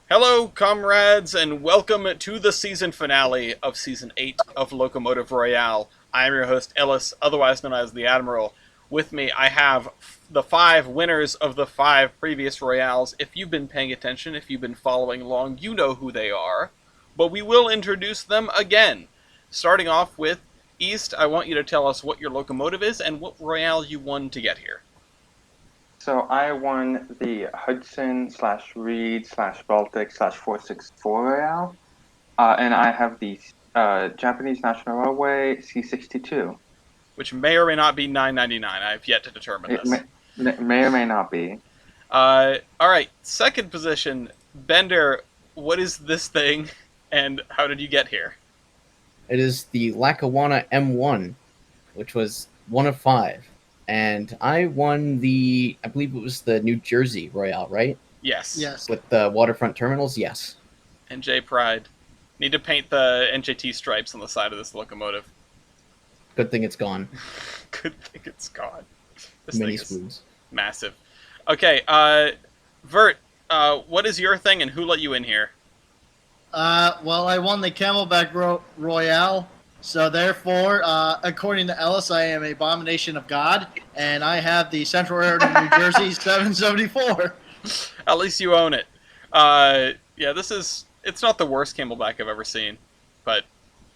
Hello, comrades, and welcome to the season finale of Season 8 of Locomotive Royale. I am your host, Ellis, otherwise known as the Admiral. With me, I have the 5 winners of the 5 previous Royales. If you've been paying attention, if you've been following along, you know who they are. But we will introduce them again. Starting off with East, I want you to tell us what your locomotive is and what Royale you won to get here. So I won the Hudson slash Reed slash Baltic slash 464 Royale, and I have the Japanese National Railway C62. Which may or may not be $9.99. I have yet to determine It this. may or may not be. Alright, second position, Bender, what is this thing, and how did you get here? It is the Lackawanna M1, which was one of 5. And I won I believe it was the New Jersey Royale, right? Yes. Yes. With the waterfront terminals, yes. NJ Pride. Need to paint the NJT stripes on the side of this locomotive. Good thing it's gone. Good thing it's gone. This Mini thing is spoons. massive. Okay, Vert, what is your thing and who let you in here? Well, I won the Camelback Royale, so therefore, according to Ellis, I am an abomination of God, and I have the Central Railroad of New Jersey 774. At least you own it. Yeah, it's not the worst Camelback I've ever seen, but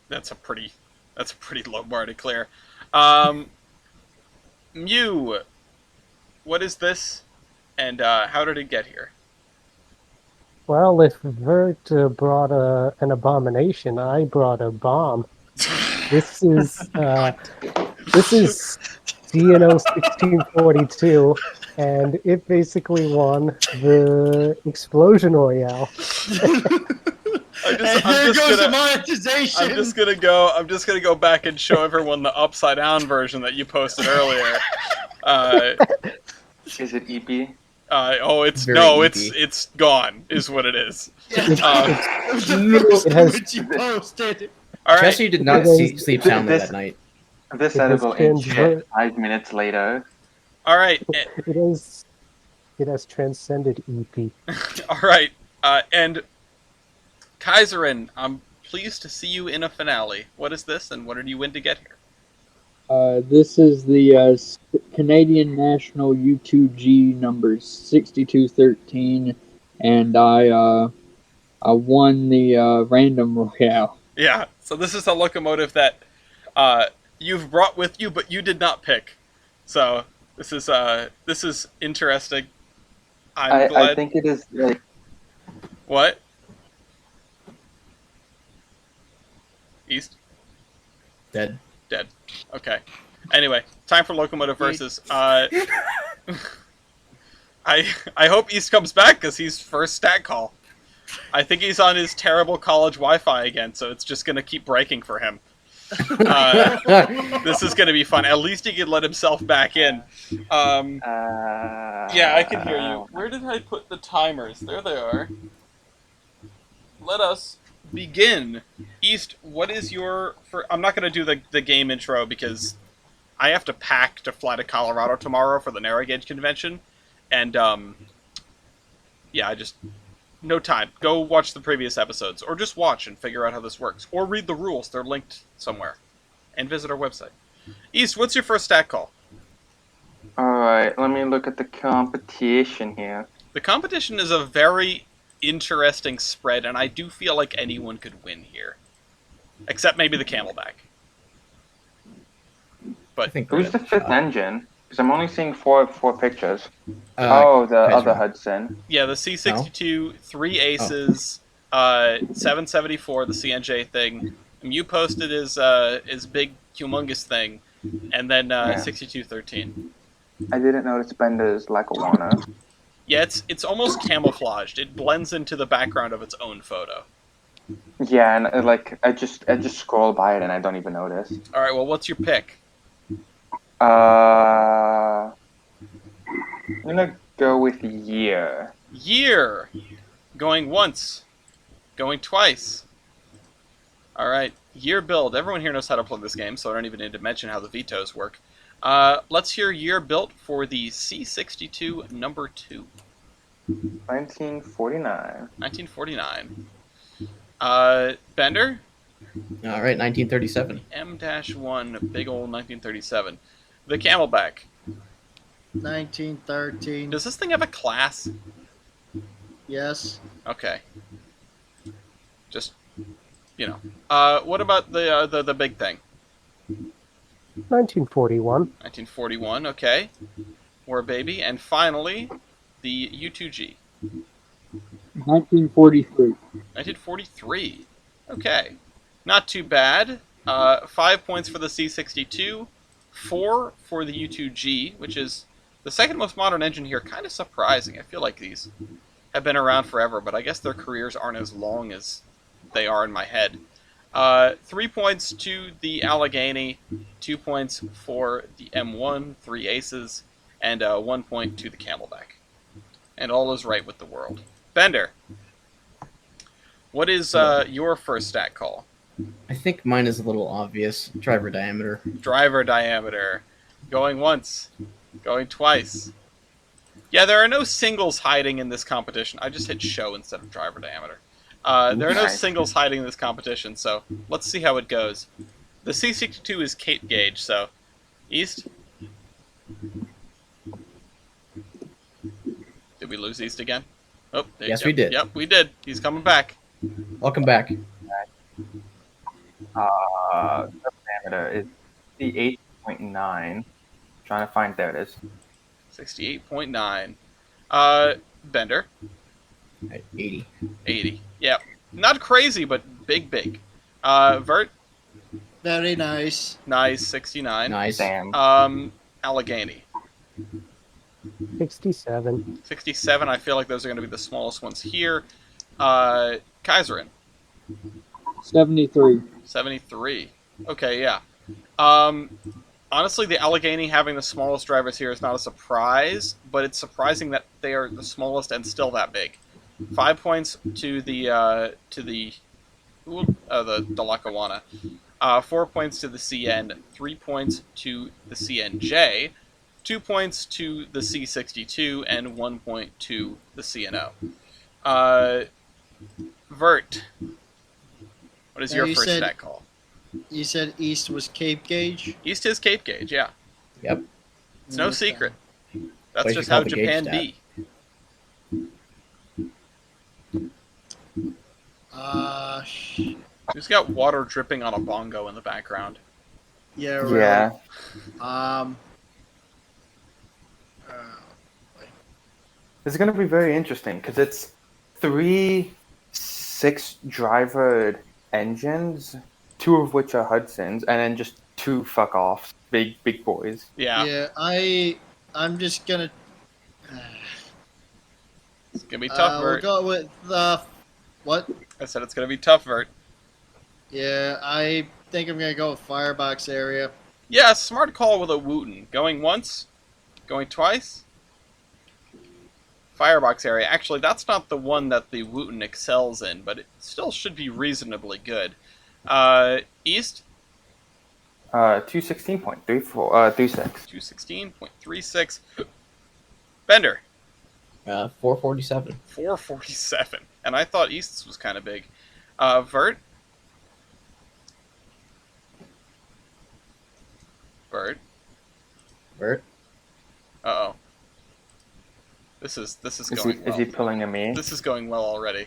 that's a pretty low bar to clear. Mew, what is this, and how did it get here? Well, if Vert brought an abomination, I brought a bomb. This is GNO 1642, and it basically won the Explosion Royale. There goes the monetization. I'm just gonna go back and show everyone the upside down version that you posted earlier. Is it EP? It's gone, is what it is. It was the first It has- image you posted. All right, Jesse did not sleep soundly that night. This It has edible ain't shit. transfer- 5 minutes later. all right, It has transcended EP. all right, and Kaiserin, I'm pleased to see you in a finale. What is this, and what did you win to get here? This is the Canadian National U2G number 6213, and I won the Random Royale. Yeah, so this is a locomotive that you've brought with you, but you did not pick. So this is interesting. I'm glad. I think it is like What? East? Dead. Dead. Okay. Anyway, time for Locomotive Versus. I hope East comes back because he's first stat call. I think he's on his terrible college Wi-Fi again, so it's just gonna keep breaking for him. This is gonna be fun. At least he can let himself back in. Yeah, I can hear you. Where did I put the timers? There they are. Let us begin. East, what is your... I'm not going to do the game intro because I have to pack to fly to Colorado tomorrow for the Narrow Gauge Convention. And, yeah, I just... No time. Go watch the previous episodes. Or just watch and figure out how this works. Or read the rules. They're linked somewhere. And visit our website. East, what's your first stat call? Alright, let me look at the competition here. The competition is a very interesting spread, and I do feel like anyone could win here. Except maybe the Camelback. I But think Who's the fifth engine? Because I'm only seeing four pictures. The Kaiser. other Hudson. yeah, the C62, 3 aces, 774, the CNJ thing. You posted his big, humongous thing, and then 6213. I didn't notice Bender's Lackawanna. Yeah, it's almost camouflaged. It blends into the background of its own photo. Yeah, and I just scroll by it and I don't even notice. All right, well, what's your pick? I'm gonna go with year. Year. Going once. Going twice. All right, year build. Everyone here knows how to play this game, so I don't even need to mention how the vetoes work. Let's hear year built for the C62 number 2. 1949. 1949. Bender? All right, 1937. M-1, big old 1937. The Camelback. 1913. Does this thing have a class? Yes. Okay. Just, what about the big thing? 1941. 1941, okay. War Baby. And finally, the U2G. 1943. 1943. Okay. Not too bad. 5 points for the C62, 4 for the U2G, which is the second most modern engine here. Kind of surprising. I feel like these have been around forever, but I guess their careers aren't as long as they are in my head. 3 points to the Allegheny, 2 points for the M1, 3 aces, and 1 point to the Camelback. And all is right with the world. Bender, what is your first stat call? I think mine is a little obvious. Driver diameter. Driver diameter. Going once. Going twice. Yeah, there are no singles hiding in this competition. I just hit show instead of driver diameter. There are no Nice. singles hiding in this competition, so let's see how it goes. The C62 is Cape Gauge, so East. Did we lose East again? Oh, Yes, we did. Yep, we did. He's coming back. Welcome back. The diameter is 68.9. Trying to find, there it is. 68.9. Bender. Right, 80. 80. Yeah. Not crazy, but big. Vert. Very nice. Nice. 69. Nice. Damn. Allegheny. 67. 67. I feel like those are going to be the smallest ones here. Kaiserin. 73. 73. Okay, yeah. Honestly, the Allegheny having the smallest drivers here is not a surprise, but it's surprising that they are the smallest and still that big. 5 points to the Lackawanna. 4 points to the CN. 3 points to the CNJ. 2 points to the C62 and 1 point to the CNO. Vert, what is Now your you first said- stat call? You said East was Cape Gauge? East is Cape Gauge, yeah. Yep. It's no Okay. secret. That's What you just call how the gauge Japan stat? be. Who's got water dripping on a bongo in the background? Yeah, really. Yeah. Um, It's going to be very interesting because it's 3 6-driver engines, 2 of which are Hudsons, and then just 2 fuck offs, big boys. Yeah, I'm just gonna. it's gonna be tough, We'll Vert. go with what? I said it's gonna be tough, Vert. Yeah, I think I'm gonna go with Firebox area. Yeah, smart call with a Wooten. Going once, going twice. Firebox area. Actually, that's not the one that the Wooten excels in, but it still should be reasonably good. East, 216.36. 216.36. Bender, 447. 447. And I thought East's was kind of big. Vert. Vert. Bert. Uh-oh. This is Is going he, well. is he pulling a me? This is going well already.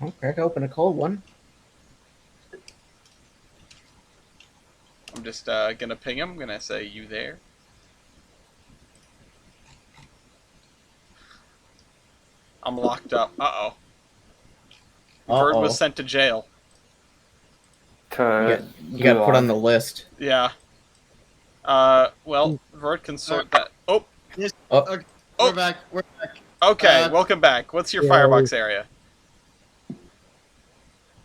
Oh, crack open a cold one. I'm just gonna ping him. I'm gonna say, you there? I'm locked up. Uh-oh. Bird Uh-oh. was sent to jail. You got put on the list. Yeah. Well, Vert can sort that. Oh, Okay, Oh. We're back. We're back. okay. Welcome back. What's your Yeah, firebox area?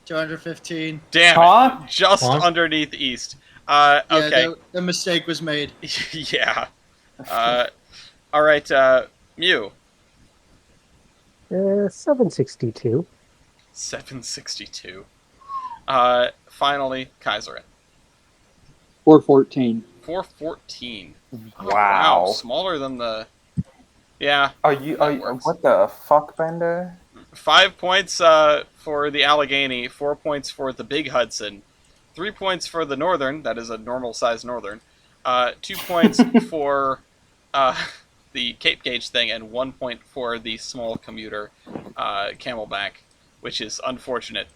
215. Damn Huh? it. Just Huh? underneath East. Yeah, Okay. the mistake was made. Yeah. All right, Mew. 762. 762. Finally, Kaiserin. 414. 414. Oh, Wow. smaller than the. Yeah, Are you? that works. What the fuck, Bender? 5 points for the Allegheny, 4 points for the Big Hudson, 3 points for the Northern, that is a normal size Northern, 2 points for the Cape Gauge thing, and 1 point for the small commuter Camelback, which is unfortunate.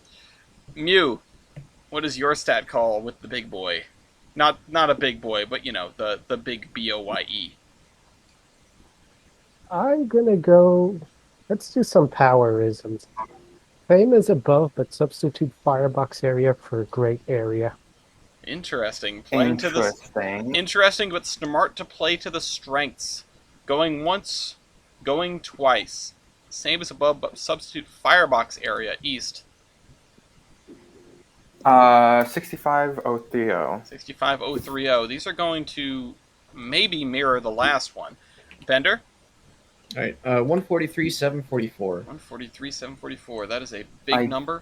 Mew, what is your stat call with the big boy? Not a big boy, but you know, the big BOYE. I'm gonna go. Let's do some powerisms. Fame is above, but substitute firebox area for great area. Interesting. Interesting. Interesting, but smart to play to the strengths. Going once, going twice. Same as above, but substitute firebox area east. 65030. 65030. These are going to maybe mirror the last one. Bender? All right, 143, 744. 143, 744. That is a big number.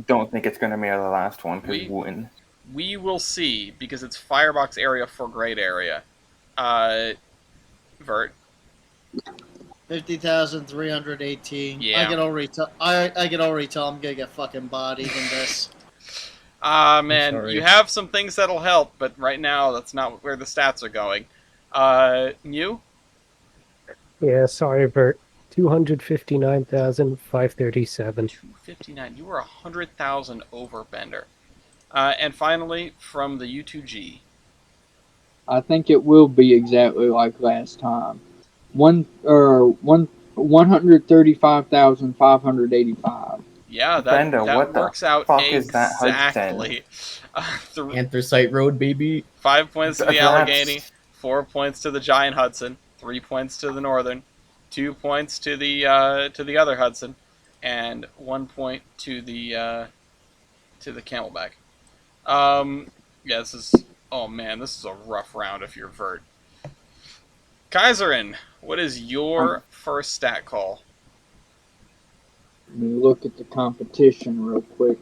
Don't think it's gonna mirror the last one because We- wouldn't. We will see, because it's firebox area for great area. Vert? 50,318. Yeah. I can already tell. I can already tell I'm gonna get fucking bodied in this. Man, sorry. you have some things that'll help, but right now that's not where the stats are going. Mew? Yeah, sorry, Bert. 259,537. 259. You were 100,000 over Bender. And finally, from the U2G. I think it will be exactly like last time. 135,585. Yeah, Bender, that what the works out fuck is that exactly. Anthracite Road, baby. 5 points to the That's- Allegheny, 4 points to the Giant Hudson, 3 points to the Northern, 2 points to the other Hudson, and 1 point to the Camelback. Yeah, this is. Oh man, this is a rough round if you're Vert. Kaiserin, what is your first stat call? Let me look at the competition real quick.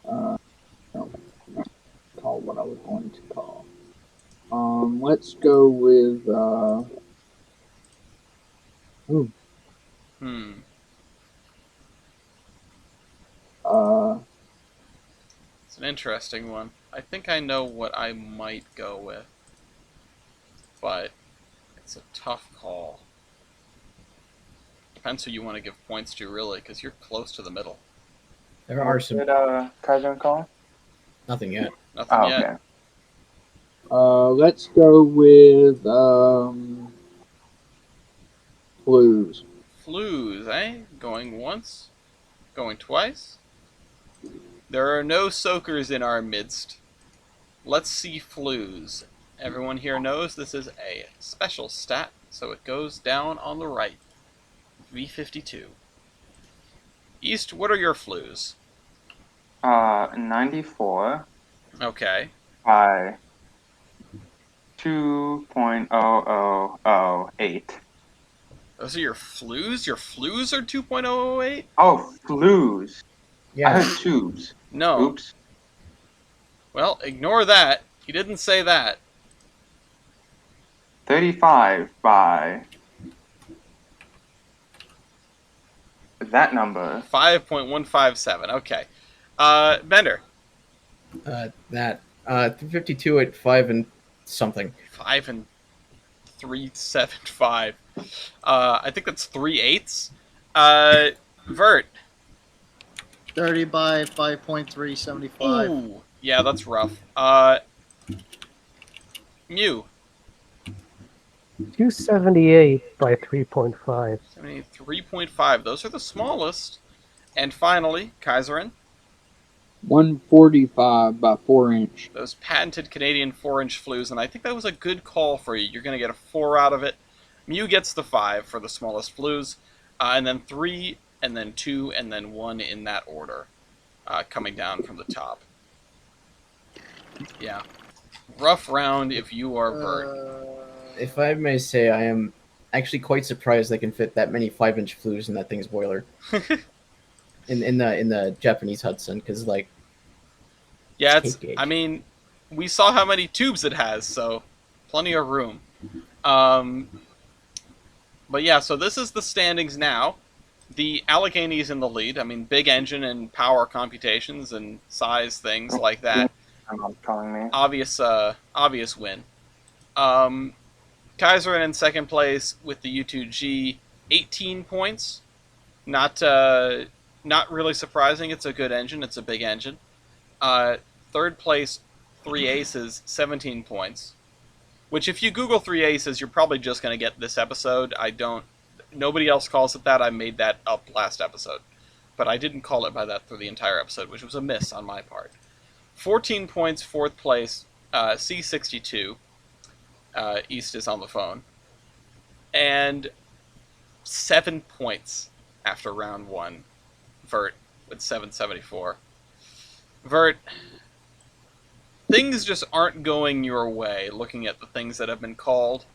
No, not call what I was going to call. Let's go with It's an interesting one. I think I know what I might go with, but it's a tough call. Depends who you want to give points to, really, because you're close to the middle. There are some. Did Kaiser call? Nothing yet. Nothing yet. Okay. let's go with Blues. Flues, eh? Going once? Going twice? There are no soakers in our midst. Let's see flues. Everyone here knows this is a special stat, so it goes down on the right. V52. East, what are your flues? 94 Okay. by 2.0008. Those are your flues? Your flues are 2.008? Oh, flues. I Yeah. heard tubes. No. Oops. Well, ignore that. He didn't say that. 35 by that number. 5.157. Okay. Bender. That 352 at 5 and something. 5 and 375. I think that's 3/8. Vert. 30 by 5.375. Ooh. Yeah, that's rough. Mew. 278 by 3.5. 73.5. Those are the smallest. And finally, Kaiserin. 145 by 4 inch. Those patented Canadian 4-inch flues, and I think that was a good call for you. You're going to get a 4 out of it. Mew gets the 5 for the smallest flues, and then 3, and then 2, and then 1 in that order, coming down from the top. Yeah. Rough round if you are Vert. If I may say, I am actually quite surprised they can fit that many 5-inch flues in that thing's boiler. in the Japanese Hudson, because like Yeah, Cape Gauge. I mean, we saw how many tubes it has, so plenty of room. But yeah, so this is the standings now. The Alleghany's in the lead. I mean, big engine and power computations and size things like that. My mom's calling me. Obvious win. Kaiserin in second place with the U2G, 18 points. Not really surprising. It's a good engine. It's a big engine. Third place, 3 Aces, 17 points. Which, if you Google 3 Aces, you're probably just going to get this episode. Nobody else calls it that. I made that up last episode. But I didn't call it by that for the entire episode, which was a miss on my part. 14 points, fourth place, C62. East is on the phone. And 7 points after round 1. Vert with 774. Vert, things just aren't going your way looking at the things that have been called.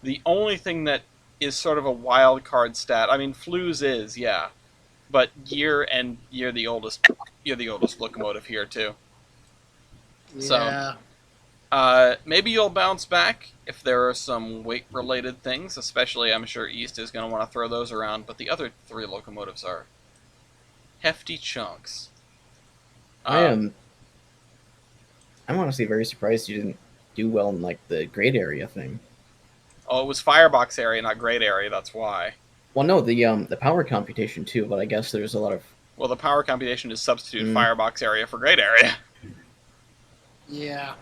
The only thing that is sort of a wild card stat, I mean, Flues is, yeah. But you're the oldest locomotive here too. Yeah. So maybe you'll bounce back if there are some weight-related things, especially I'm sure East is going to want to throw those around, but the other 3 locomotives are hefty chunks. I'm honestly very surprised you didn't do well in like the grade area thing. Oh, it was firebox area, not grade area, that's why. Well, no, the power computation too, but I guess there's a lot of Well, the power computation is substitute firebox area for grade area. Yeah.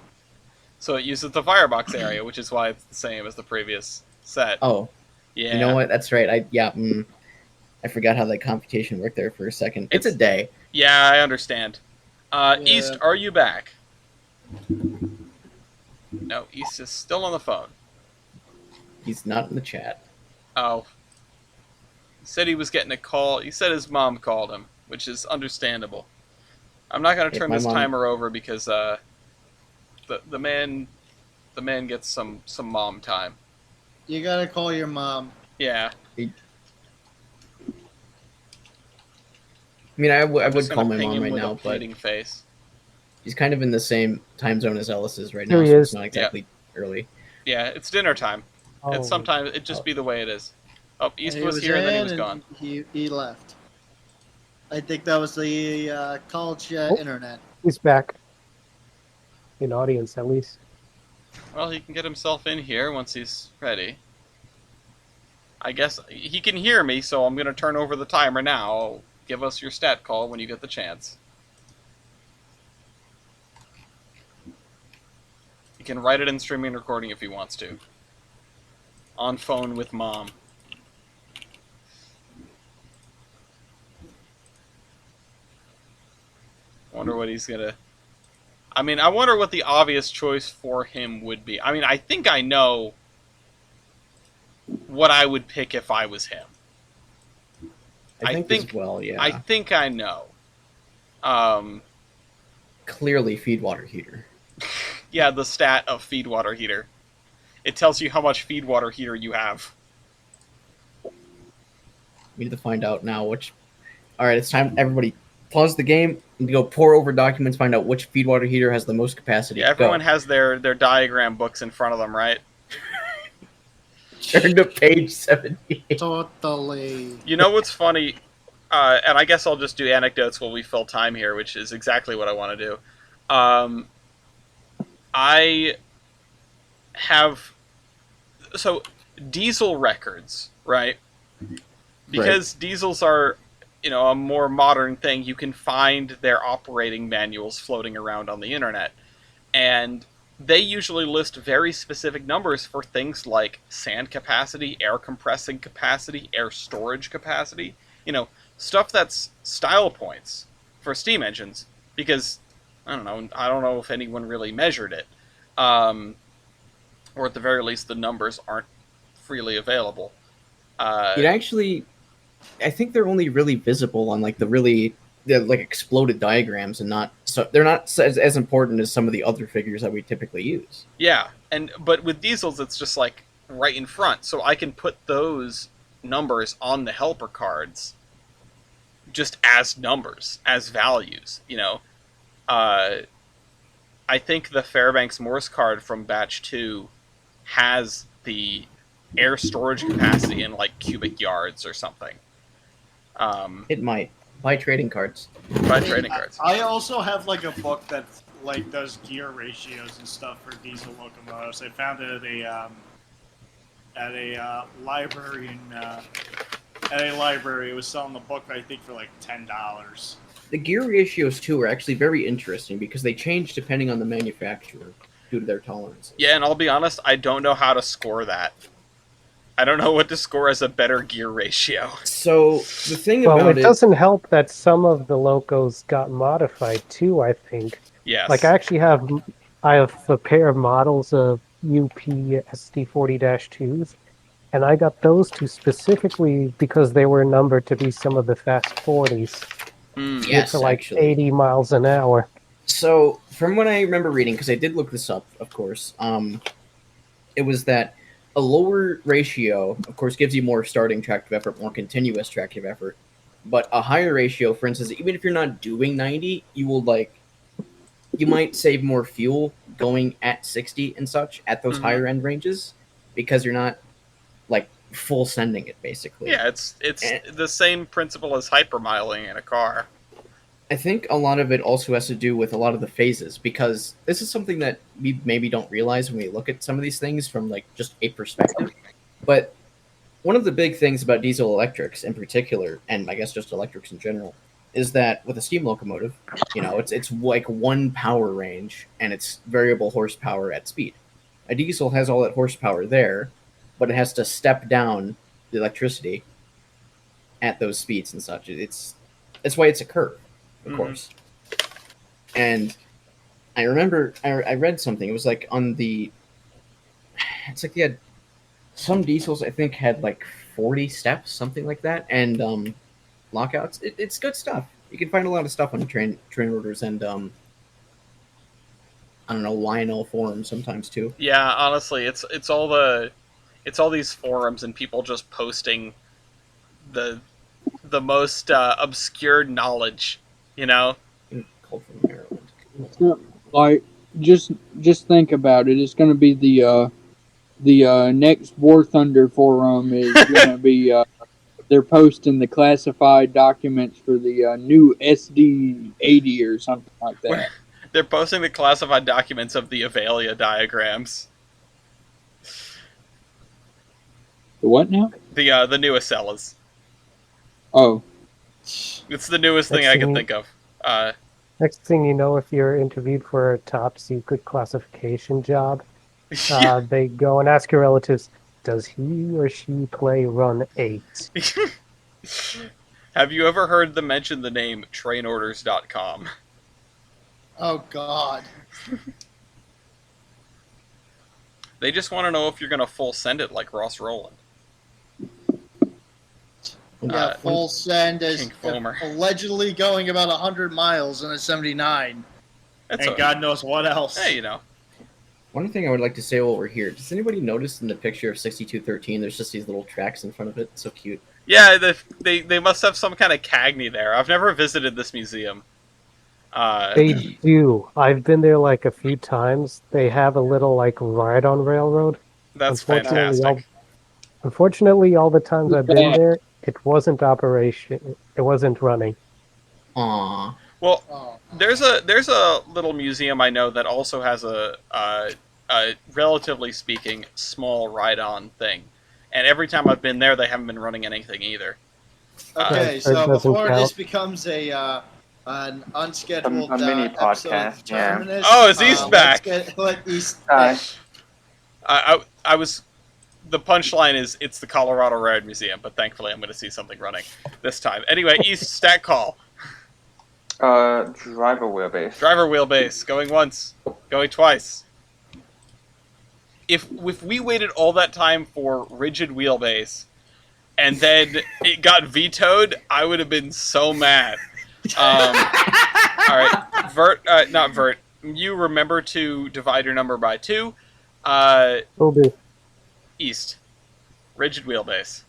So it uses the firebox area, which is why it's the same as the previous set. Oh, Yeah. you know what? That's right. I forgot how that computation worked there for a second. It's a day. Yeah, I understand. Yeah. East, are you back? No, East is still on the phone. He's not in the chat. Oh. He said he was getting a call. He said his mom called him, which is understandable. I'm not going to If turn my this mom- timer over because the man gets some mom time. You gotta call your mom. Yeah. I mean, I I'm would just call gonna my ping mom him right with now, a but pleading face. he's kind of in the same time zone as Ellis is right now, Here he so is. it's not exactly early. Yeah, it's dinner time. Oh, And sometimes it just be the way it is. Oh, East He was here and then he in was gone. He left. I think that was the college Oh. internet. he's back. In audience, at least. Well, he can get himself in here once he's ready. I guess he can hear me, so I'm going to turn over the timer now. Give us your stat call when you get the chance. He can write it in streaming and recording if he wants to. On phone with mom. Wonder what he's gonna... I mean, I wonder what the obvious choice for him would be. I mean, I think I know what I would pick if I was him. I think as well, yeah. I think I know. Clearly feed water heater. Yeah, the stat of feed water heater. It tells you how much feed water heater you have. We need to find out now which... Alright, it's time. Everybody pause the game and go pour over documents, find out which feed water heater has the most capacity. Yeah, everyone Go. has their diagram books in front of them, right? Turn to page 78. Totally. You know what's funny? And I guess I'll just do anecdotes while we fill time here, which is exactly what I want to do. I have... So, diesel records, right? Because diesels are, a more modern thing, you can find their operating manuals floating around on the internet. And they usually list very specific numbers for things like sand capacity, air compressing capacity, air storage capacity. Stuff that's style points for steam engines. Because, I don't know if anyone really measured it. Or at the very least, the numbers aren't freely available. It actually... I think they're only really visible on they're like exploded diagrams, and they're not as important as some of the other figures that we typically use. Yeah, but with diesels, it's just like right in front, so I can put those numbers on the helper cards, just as numbers, as values. I think the Fairbanks Morse card from Batch 2 has the air storage capacity in like cubic yards or something. It might. Buy trading cards. By trading cards. I also have like a book that like does gear ratios and stuff for diesel locomotives. I found it at a library It was selling the book I think for like $10. The gear ratios too are actually very interesting because they change depending on the manufacturer due to their tolerances. Yeah, and I'll be honest, I don't know how to score that. I don't know what to score as a better gear ratio. So the thing Well, about it doesn't help that some of the locos got modified too, I think. Yes. Like I have a pair of models of UP SD40-2s, and I got those two specifically because they were numbered to be some of the fast 40s. Yes, for like actually. 80 miles an hour. So from what I remember reading, because I did look this up, of course, it was that a lower ratio, of course, gives you more starting tractive effort, more continuous tractive effort. But a higher ratio, for instance, even if you're not doing 90, you might save more fuel going at 60 and such at those higher end ranges because you're not like full sending it basically. Yeah, it's the same principle as hypermiling in a car. I think a lot of it also has to do with a lot of the phases, because this is something that we maybe don't realize when we look at some of these things from like just a perspective. But one of the big things about diesel electrics in particular, and I guess just electrics in general, is that with a steam locomotive, it's like one power range and it's variable horsepower at speed. A diesel has all that horsepower there, but it has to step down the electricity at those speeds and such. That's why it's a curve. Of course. And I remember I read something. It was like it's like they had some diesels I think had like 40 steps, something like that, and lockouts. It's good stuff. You can find a lot of stuff on train orders and I don't know, Lionel forums sometimes too. Yeah, honestly, it's all these forums and people just posting the most obscure knowledge. Called from Maryland. Like, just think about it. It's going to be the next War Thunder forum is going to be they're posting the classified documents for the new SD80 or something like that. They're posting the classified documents of the Avalia diagrams. The what now? The new Acellas. Oh, It's the newest thing I can think of. Next thing you know, if you're interviewed for a top secret classification job, they go and ask your relatives, does he or she play Run 8? Have you ever heard them mention the name trainorders.com? Oh God. They just want to know if you're going to full send it like Ross Rowland. Yeah, full send is Fulmer. allegedly going about 100 miles in a 79. And God knows what else. Hey, One thing I would like to say while we're here, does anybody notice in the picture of 6213 there's just these little tracks in front of it? It's so cute. Yeah, they must have some kind of Cagney there. I've never visited this museum. They do. I've been there like a few times. They have a little like ride-on railroad. That's fantastic. Unfortunately, all the times I've been there, it wasn't operation. It wasn't running. Aww. Well, there's a little museum I know that also has a relatively speaking small ride-on thing, and every time I've been there, they haven't been running anything either. Okay, so before this becomes an unscheduled a mini episode podcast, of Terminus, Oh, is East back? Let East. I was. The punchline is it's the Colorado Road Museum, but thankfully I'm going to see something running this time. Anyway, East stat call. Driver wheelbase. Driver wheelbase. Going once. Going twice. If we waited all that time for rigid wheelbase, and then it got vetoed, I would have been so mad. All right, not Vert. You remember to divide your number by 2. Will do. East. Rigid wheelbase.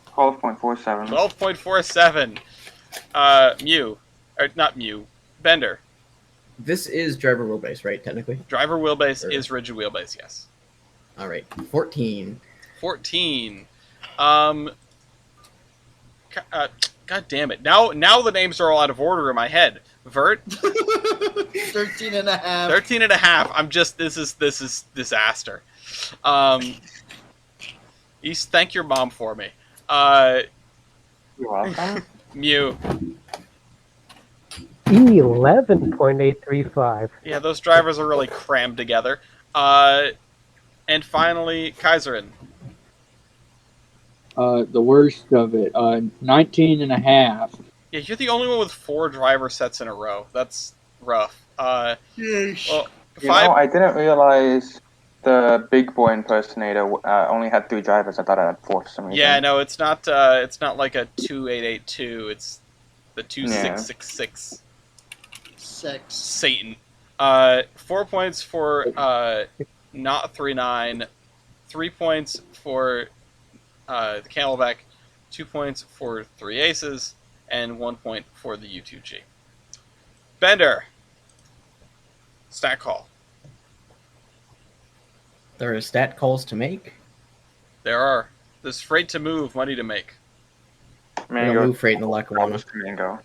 12.47. 12.47. Mew. Or not Mew. Bender. This is driver wheelbase, right? Technically. Driver wheelbase Sure. is rigid wheelbase, yes. All right. 14. 14. God damn it. Now the names are all out of order in my head. Vert, 13 and a half. 13 and a half. I'm just, this is disaster. East, thank your mom for me. You're welcome. Mew. 11.835. Yeah, those drivers are really crammed together. And finally, Kaiserin. The worst of it. 19 and a half. Yeah, you're the only one with 4 driver sets in a row. That's rough. Well, You 5. know, I didn't realize the big boy impersonator only had 3 drivers. I thought I had 4 for some reason. Yeah, no, it's not like a 2882. It's the 2666. 6. Satan. 4 points for not 3-9. 3 points for the Camelback. 2 points for 3 aces, and 1 point for the U2G. Bender. Stat call. There are stat calls to make. There are. There's freight to move, money to make. We're gonna move freight in the Lackawanna. Mango.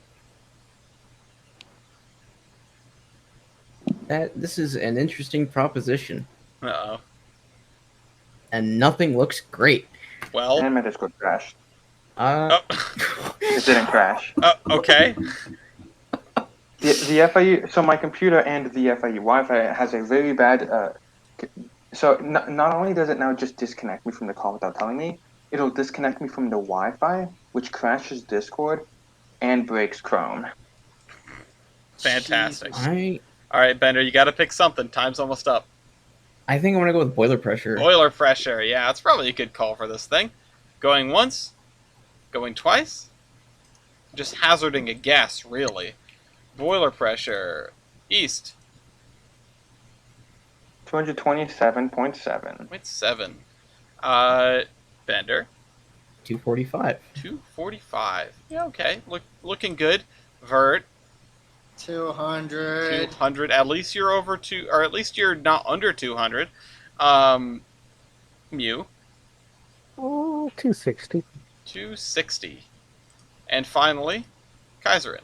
This is an interesting proposition, Uh-oh. and nothing looks great. Well. And my Discord crashed. Oh. It didn't crash. Okay. The FIU, so my computer and the FIU Wi-Fi has a very bad. So not only does it now just disconnect me from the call without telling me, it'll disconnect me from the Wi-Fi, which crashes Discord and breaks Chrome. Fantastic. I All right, Bender, you got to pick something. Time's almost up. think I'm gonna go with boiler pressure. Boiler pressure. Yeah, that's probably a good call for this thing. Going once, going twice. Just hazarding a guess, really. Boiler pressure. East. 227.7. 0.7. Bender. 245. 245. Yeah, okay. Looking good. Vert. 200. 200. At least you're over 2, or at least you're not under 200. Mew. 260. 260. And finally, Kaiserin.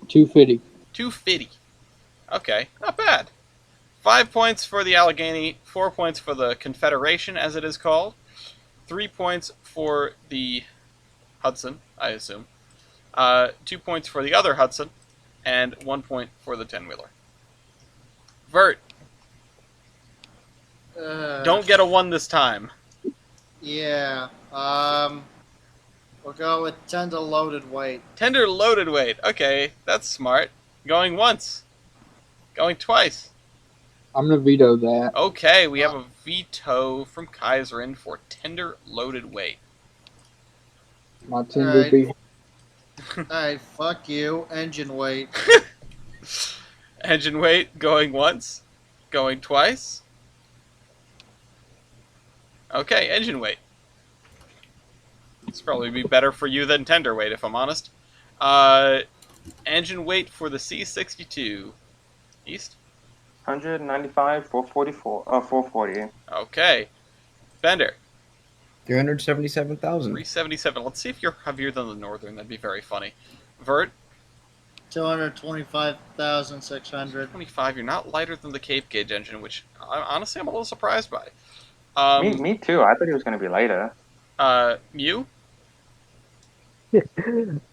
250. 250. Okay, not bad. 5 points for the Allegheny, 4 points for the Confederation, as it is called. 3 points for the Hudson, I assume. 2 points for the other Hudson, and 1 point for the 10-wheeler. Vert, don't get a 1 this time. Yeah. We'll go with tender loaded weight. Tender loaded weight. Okay, that's smart. Going once. Going twice. I'm gonna veto that. Okay, we have a veto from Kaiserin for tender loaded weight. My tender be. Alright, fuck you. Engine weight. Engine weight going once. Going twice. Okay, engine weight. It's probably be better for you than tender weight, if I'm honest. Engine weight for the C62. East? 195, 444, 440. Okay. Bender. 377,000. 377. Let's see if you're heavier than the Northern. That'd be very funny. Vert? 225,600. 25. You're not lighter than the Cape Gauge engine, which honestly I'm a little surprised by. Me too. I thought he was going to be later. Mew?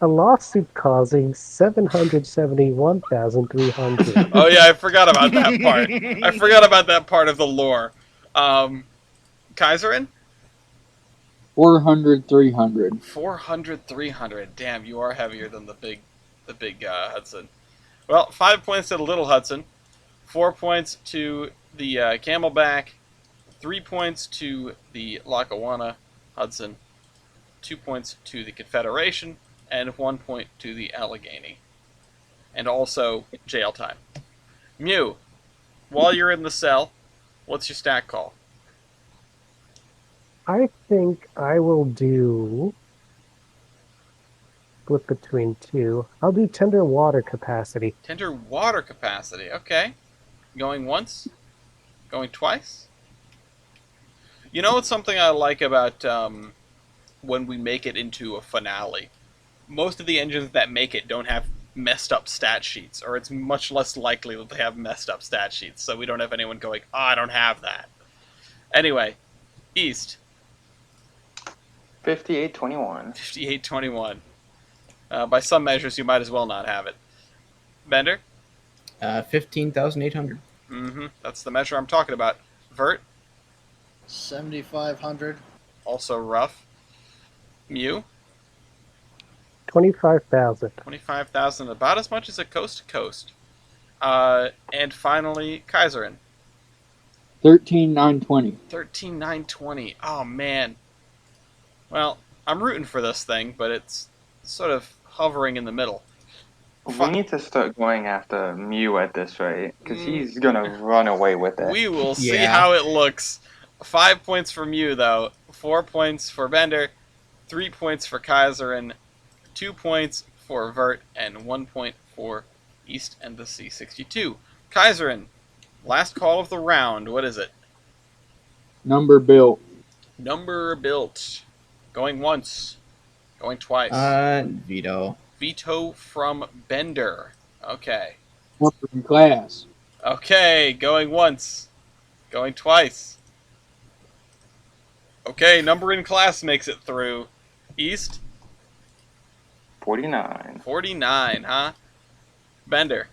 A lawsuit causing 771,300. Oh yeah, I forgot about that part. I forgot about that part of the lore. Kaiserin? 400, 300. 400, 300. Damn, you are heavier than the big Hudson. Well, 5 points to the little Hudson, 4 points to the Camelback, 3 points to the Lackawanna Hudson, 2 points to the Confederation, and 1 point to the Allegheny. And also jail time. Mew, while you're in the cell, what's your stat call? I think I will do split between two. I'll do tender water capacity. Tender water capacity. Okay. Going once. Going twice. You know what's something I like about when we make it into a finale? Most of the engines that make it don't have messed up stat sheets, or it's much less likely that they have messed up stat sheets, so we don't have anyone going, oh, I don't have that. Anyway, East. 5821. 5821. By some measures, you might as well not have it. Bender? 15,800. Mm-hmm. That's the measure I'm talking about. Vert? 7,500. Also rough. Mew? 25,000. 25,000. About as much as a coast to coast. And finally, Kaiserin. 13,920. 13,920. Oh, man. Well, I'm rooting for this thing, but it's sort of hovering in the middle. We need to start going after Mew at this rate, because Mm. he's gonna run away with it. We will see Yeah. how it looks. 5 points for Mew, though. 4 points for Bender. 3 points for Kaiserin. 2 points for Vert. And 1 point for East and the C62. Kaiserin, last call of the round. What is it? Number built. Number built. Going once. Going twice. Veto. Veto from Bender. Okay. Number in class. Okay, going once. Going twice. Okay, number in class makes it through. East, 49. 49, huh? Bender,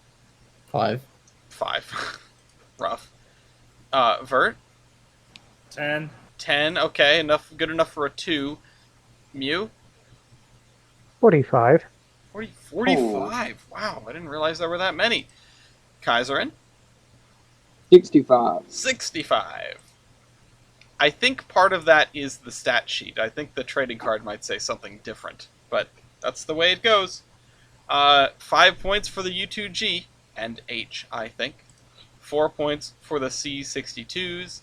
5. 5. Rough. Vert, 10. 10. Okay, good enough for a 2. Mew, 45. 45. Wow, I didn't realize there were that many. Kaiserin, 65. 65. I think part of that is the stat sheet. I think the trading card might say something different, but that's the way it goes. 5 points for the U2G and H, I think. 4 points for the C62s.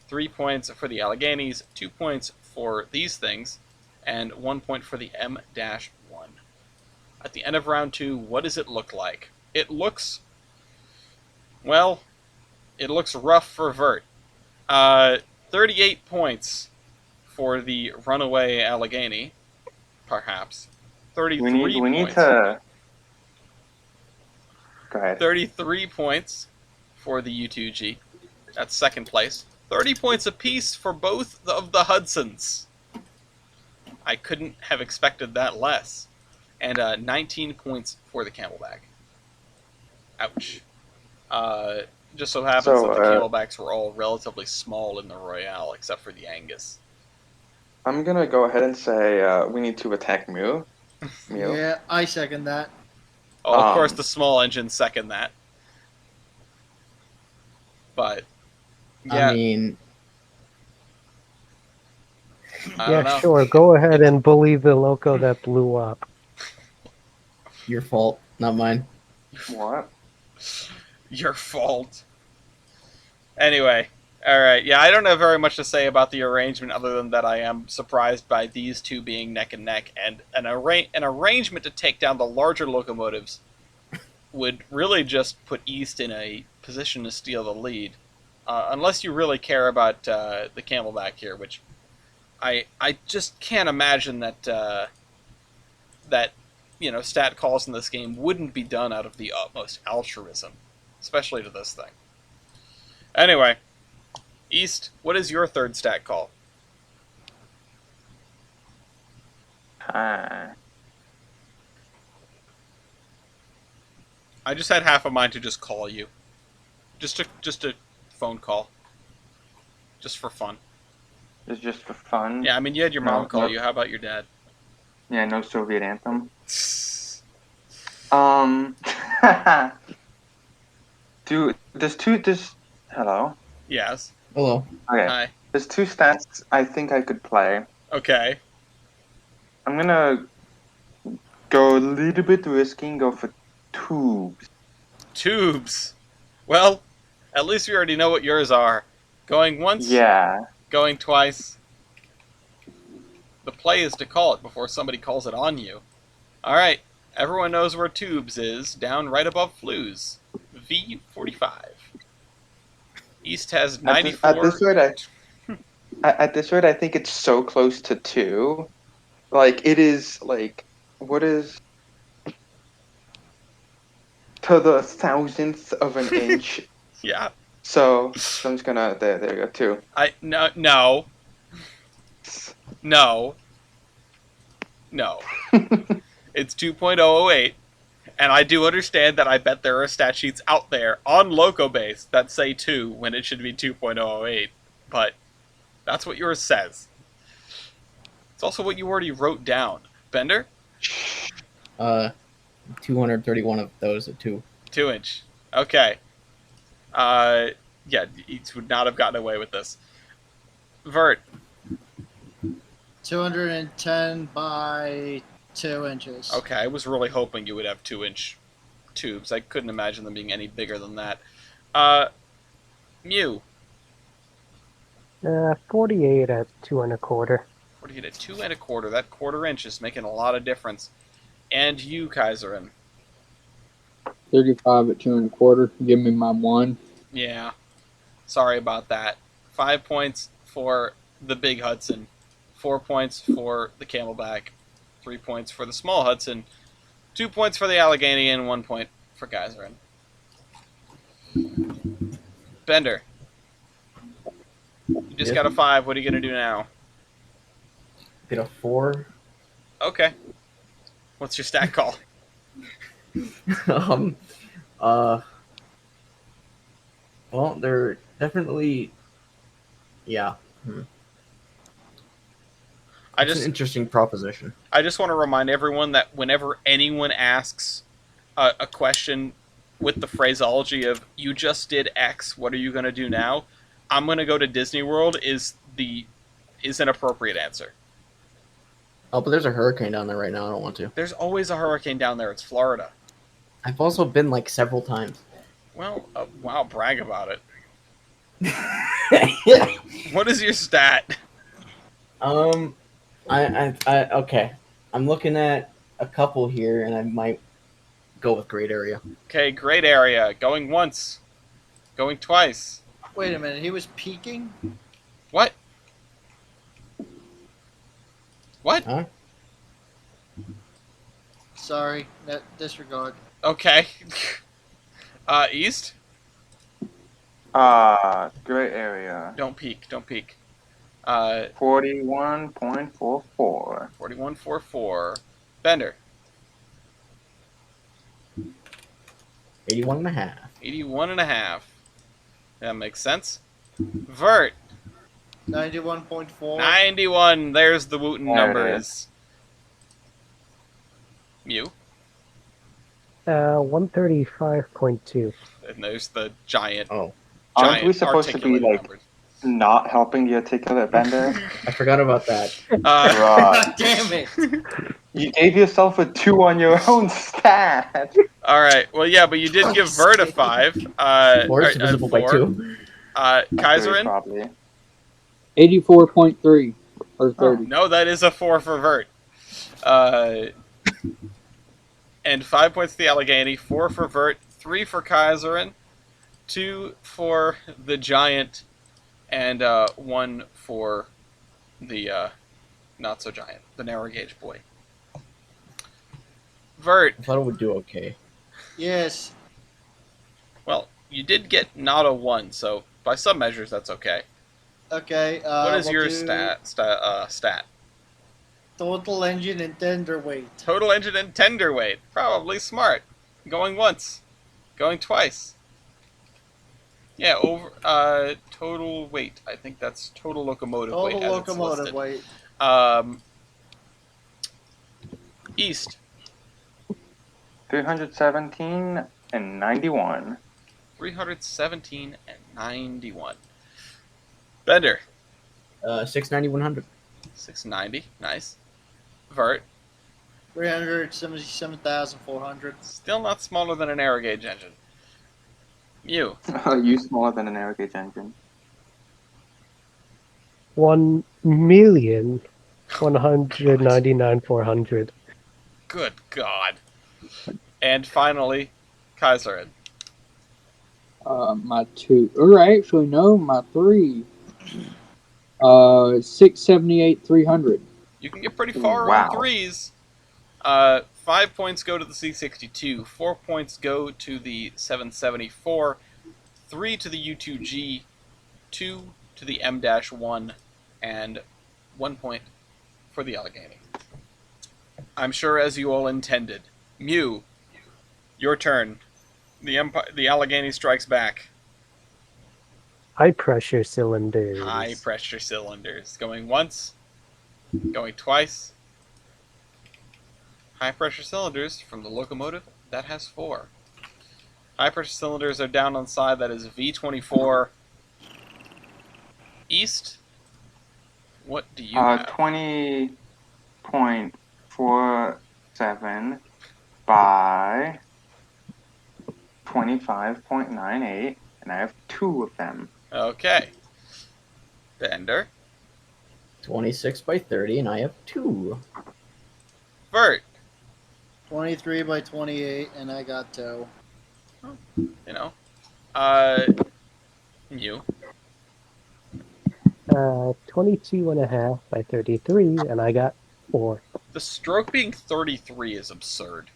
3 points for the Alleghenies. 2 points for these things. And 1 point for the M-1. At the end of round 2, what does it look like? It looks... well, it looks rough for Vert. 38 points for the runaway Allegheny, perhaps. 33 We need points. to... Go ahead. 33 points for the U2G. That's second place. 30 points apiece for both of the Hudsons. I couldn't have expected that less. And 19 points for the Camelback. Ouch. Just so happens So, that the Camelbacks were all relatively small in the Royale, except for the Angus. I'm gonna go ahead and say we need to attack Mew. Mew. Yeah, I second that. Oh, of course, the small engines second that. But, yeah, I mean, I don't Yeah, know. sure. Go ahead and bully the Loco that blew up. your fault, not mine. What? Your fault. Anyway, alright, yeah, I don't have very much to say about the arrangement other than that I am surprised by these two being neck and neck, and an arrangement to take down the larger locomotives would really just put East in a position to steal the lead. Unless you really care about the Camelback here, which I just can't imagine that stat calls in this game wouldn't be done out of the utmost altruism, especially to this thing. Anyway, East, what is your third stat call? Ah. I just had half of mine to just call you, just a phone call, just for fun. It's just for fun. Yeah, I mean you had your mom No, call no. you. How about your dad? Yeah, no Soviet anthem. Hello? Yes. Hello. Okay. Hi. There's 2 stats I think I could play. Okay. I'm gonna go a little bit risky and go for tubes. Tubes. Well, at least we already know what yours are. Going once. Yeah. Going twice. The play is to call it before somebody calls it on you. All right. Everyone knows where Tubes is, down right above Flues. V45. East has At 94. this rate, I think it's so close to 2. Like it is like what is to the thousandth of an inch. Yeah. So I'm just gonna there you go 2. No. It's 2.008. And I do understand that I bet there are stat sheets out there on Loco base that say 2 when it should be 2.008. But that's what yours says. It's also what you already wrote down. Bender? 231 of those at 2. 2-inch. Okay. Yeah, Eats would not have gotten away with this. Vert. 210 by 2 inches. Okay, I was really hoping you would have 2-inch tubes. I couldn't imagine them being any bigger than that. Mew. 48 at 2 1/4. 48 at 2 1/4. That 1/4 inch is making a lot of difference. And you, Kaiserin. 35 at 2 1/4. Give me my 1. Yeah. Sorry about that. 5 points for the big Hudson. 4 points for the Camelback. 3 points for the small Hudson. 2 points for the Allegheny and 1 point for Kaiserin. Bender. You just Yes. got a 5. What are you going to do now? Get a 4. Okay. What's your stat call? um, well, they're definitely, yeah. It's an interesting proposition. I just want to remind everyone that whenever anyone asks a question with the phraseology of "you just did X, what are you going to do now?" I'm going to go to Disney World is an appropriate answer. Oh, but there's a hurricane down there right now. I don't want to. There's always a hurricane down there. It's Florida. I've also been like several times. Well, wow, brag about it. Yeah. What is your stat? I okay. I'm looking at a couple here, and I might go with great area. Okay, great area. Going once. Going twice. Wait a minute, he was peeking? What? What? Huh? Sorry, disregard. Okay. East? Great area. Don't peek. 41.44. 41.44. Bender. 81.5. 81.5. That makes sense. Vert. 91.4. 91. There's the Wooten There it numbers. Mew. 135.2. And there's the giant. Oh, Aren't we supposed to be articulated like numbers. not helping the articulate Bender? I forgot about that. Right. God damn it! You gave yourself a 2 on your own stat. All right. Well, yeah, but you did give Vert a 5. Four is divisible by 2. Kaiserin? Probably. 84.3 or 30. No, that is a 4 for Vert. And 5 points to the Allegheny, 4 for Vert, 3 for Kaiserin, 2 for the Giant, and 1 for the not so giant, the narrow gauge boy. Vert. I thought it would do okay. Yes. Well, you did get not a 1, so by some measures that's okay. Okay. What is we'll your do stat? Total engine and tender weight. Total engine and tender weight. Probably smart. Going once. Going twice. Yeah, over total weight. I think that's total locomotive weight. Total as locomotive it's weight. listed. East. 317 and 91. 317 and 91. Bender. 690, 100. 690. Nice. Vert. 377,400. Still not smaller than an air gauge engine. Mew. You smaller than an air gauge engine. 1,199,400. Good God. And finally, Kaiserin. My 2. Or actually, no, my 3. 678, 300. You can get pretty far on Wow. threes. 5 points go to the C62, 4 points go to the 774, 3 to the U2G, 2 to the M-1, and 1 point for the Allegheny. I'm sure as you all intended. Mew, your turn. The Allegheny strikes back. High pressure cylinders. High pressure cylinders. Going once, going twice. High pressure cylinders from the locomotive, that has 4. High pressure cylinders are down on the side, that is V24. East, what do you have? 20.47 by 25.98, and I have 2 of them. Okay. Bender. 26 by 30, and I have 2. Vert. 23 by 28, and I got 2. You know. You. 22 and a half by 33, and I got 4. The stroke being 33 is absurd.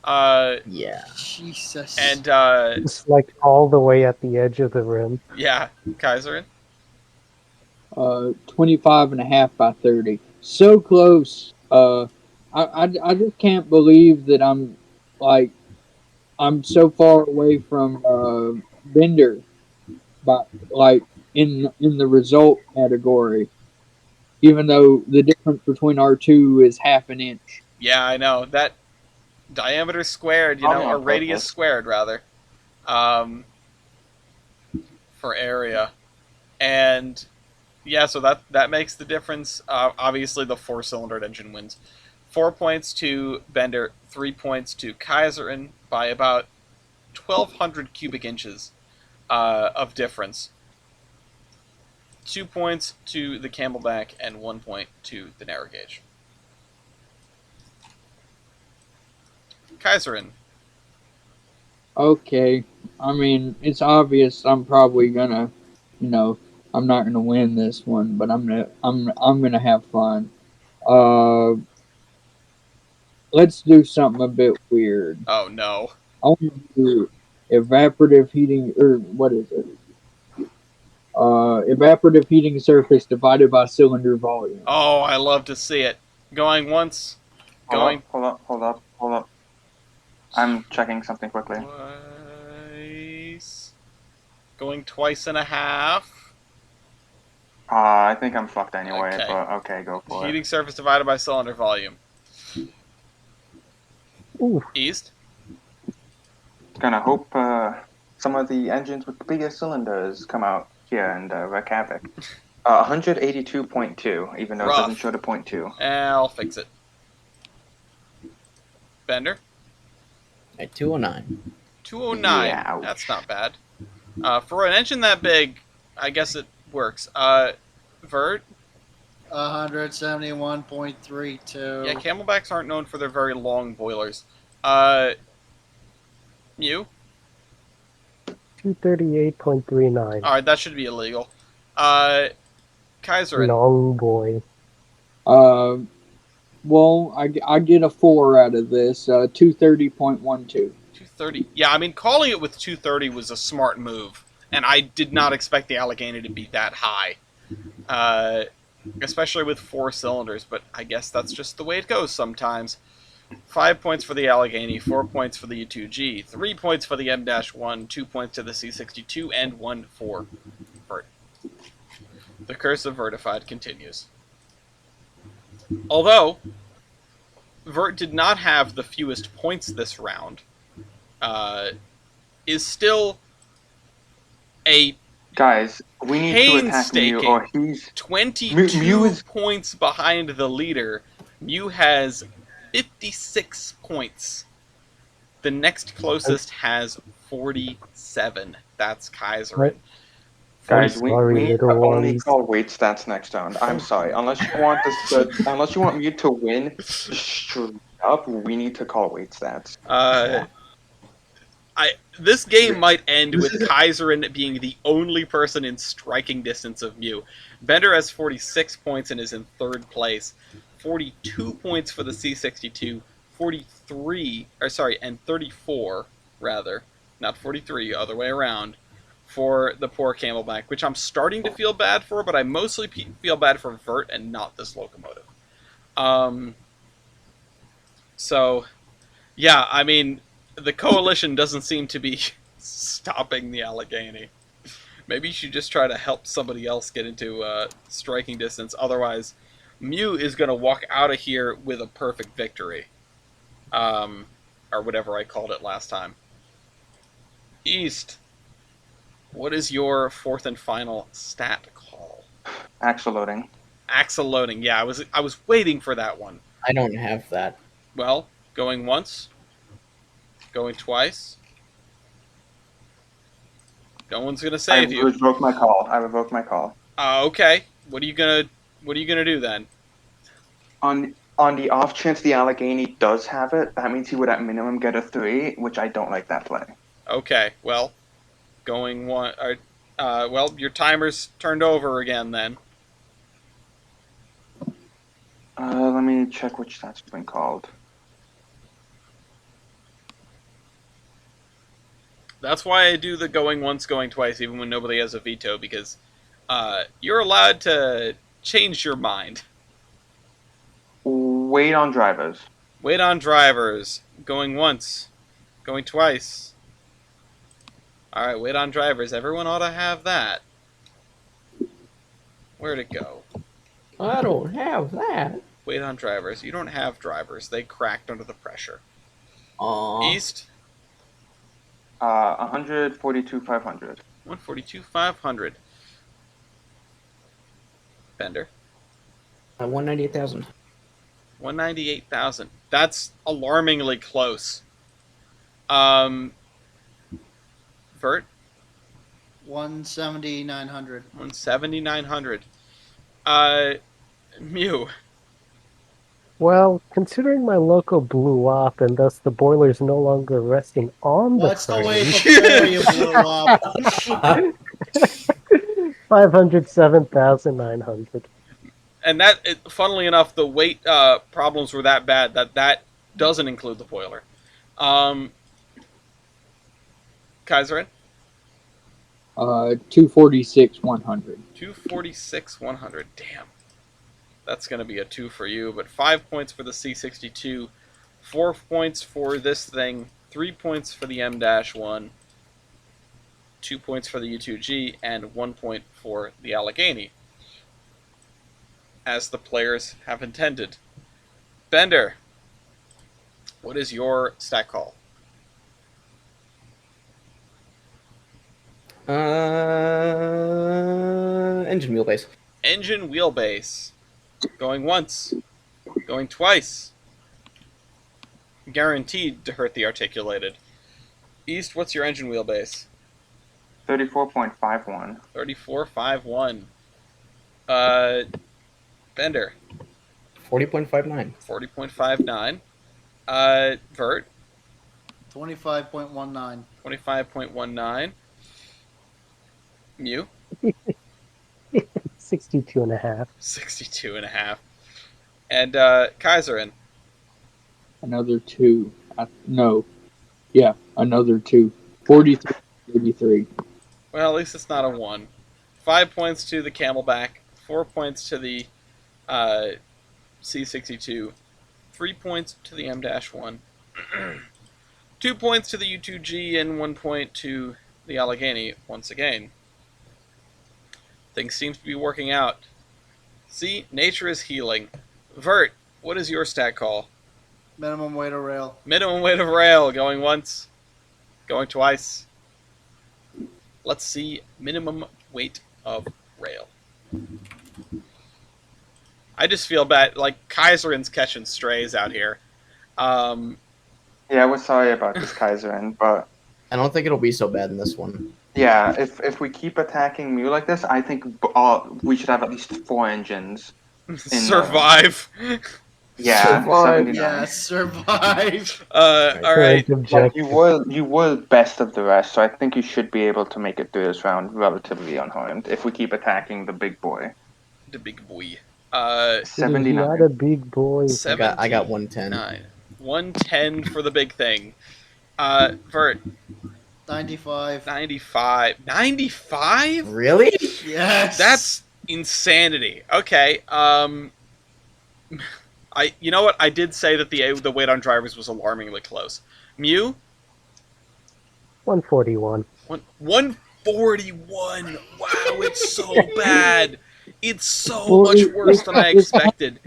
Yeah. Jesus. And, It's like all the way at the edge of the rim. yeah, Kaiserin. 25 and a half by 30. So close. I just can't believe that I'm so far away from Bender, but like in the result category, even though the difference between our two is half an inch. Yeah, I know. That diameter squared, Probably or on radius purpose. squared, rather. For area. And, yeah, so that makes the difference. Obviously, the 4-cylindered engine wins. 4 points to Bender, 3 points to Kaiserin by about 1,200 cubic inches of difference. 2 points to the Camelback and 1 point to the narrow gauge. Kaiserin. Okay, I mean it's obvious I'm probably gonna, I'm not gonna win this one, but I'm gonna have fun. Uh, let's do something a bit weird. Oh, no. I want to do evaporative heating, or what is it? Evaporative heating surface divided by cylinder volume. Oh, I love to see it. Going once. Going Hold up. I'm checking something quickly. twice. Going twice and a half. I think I'm fucked anyway, Okay. but okay, go for it. Heating surface divided by cylinder volume. Ooh, East. Gonna hope some of the engines with the bigger cylinders come out here and wreak havoc. 182.2, even though it doesn't Rough. show the 0.2. I'll fix it. Bender. At 209. 209. Yeah, ouch. That's not bad. For an engine that big, I guess it works. Vert. 171.32. Yeah, Camelbacks aren't known for their very long boilers. You. 238.39. Alright, that should be illegal. Kaiserin. Long boy. Well, I get a 4 out of this. 230.12. 230. Yeah, I mean, calling it with 230 was a smart move, and I did not expect the Allegheny to be that high. Especially with 4 cylinders, but I guess that's just the way it goes sometimes. 5 points for the Allegheny, 4 points for the U2G, 3 points for the M-1, 2 points to the C62, and 1 for Vert. The curse of Vertified continues. Although, Vert did not have the fewest points this round, is still a Guys, we need to attack Mew, or he's 22 Mew is- points behind the leader. Mew has 56 points. The next closest has 47. That's Kaiserin. Guys, I'm we sorry, need to little only ones. call weight stats next round. I'm sorry, unless you want Mew to win, just up, we need to call weight stats. This game might end This with is a- Kaiserin being the only person in striking distance of Mew. Bender has 46 points and is in third place. 42 points for the C62, 34, rather, not 43, other way around, for the poor Camelback, which I'm starting to feel bad for, but I mostly feel bad for Vert and not this locomotive. So, yeah, I mean, the coalition doesn't seem to be stopping the Allegheny. Maybe you should just try to help somebody else get into striking distance. Otherwise, Mew is going to walk out of here with a perfect victory. Or whatever I called it last time. East, what is your fourth and final stat call? Axle loading. Axle loading. Yeah, I was waiting for that one. I don't have that. Well, going once, going twice. No one's gonna save I you. revoke my call. I revoke my call. Okay. What are you gonna do then? On the off chance the Allegheny does have it, that means he would at minimum get a 3, which I don't like that play. Okay. Well, going one. Well, your timer's turned over again then. Let me check which stats have been called. That's why I do the going once, going twice, even when nobody has a veto, because you're allowed to change your mind. Wait on drivers. Wait on drivers. Going once, going twice. Alright, wait on drivers. Everyone ought to have that. Where'd it go? I don't have that. Wait on drivers. You don't have drivers. They cracked under the pressure. Aww. East, 142,500. 142,500. Bender, 198,000. 198,000. That's alarmingly close. Vert, 170,900. 17900. Mew, Well, considering my Loco blew up and thus the boiler's no longer resting on What's the the way crane, before you blew up? 507,900. and that, funnily enough, the weight problems were that bad that doesn't include the boiler. Kaiserin, 246,100. 246,100. Damn. That's going to be a 2 for you, but 5 points for the C62, 4 points for this thing, 3 points for the M-1, 2 points for the U2G, and 1 point for the Allegheny, as the players have intended. Bender, what is your stat call? Engine wheelbase. Engine wheelbase. Going once. Going twice. Guaranteed to hurt the articulated. East, what's your engine wheelbase? 34.51. 34.51. Bender, 40.59. 40.59. Vert, 25.19. 25.19. Mew, 62.5. 62.5. And Kaiserin, Another 2. Another 2. 43.83. well, at least it's not a 1. 5 points to the Camelback, 4 points to the C62, 3 points to the M-1, 2 points to the U2G, and 1 point to the Allegheny once again. Things seem to be working out. See, nature is healing. Vert, what is your stat call? Minimum weight of rail. Minimum weight of rail, going once, going twice. Let's see minimum weight of rail. I just feel bad, like Kaiserin's catching strays out here. Yeah, we're sorry about this, Kaiserin, but I don't think it'll be so bad in this one. yeah, if we keep attacking Mew like this, I think we should have at least 4 engines. Survive. Yeah, Survive. 79. Yeah, survive. All right. Current But objective. you were best of the rest, so I think you should be able to make it through this round relatively unharmed if we keep attacking the big boy. The big boy. It is 79. not a big boy. I got 79. 110. 110 for the big thing. Vert, 95. 95. 95? Really? Yes. That's insanity. Okay. You know what? I did say that the weight on drivers was alarmingly close. Mew, 141. 141. Wow, it's so bad. It's so much worse than I expected.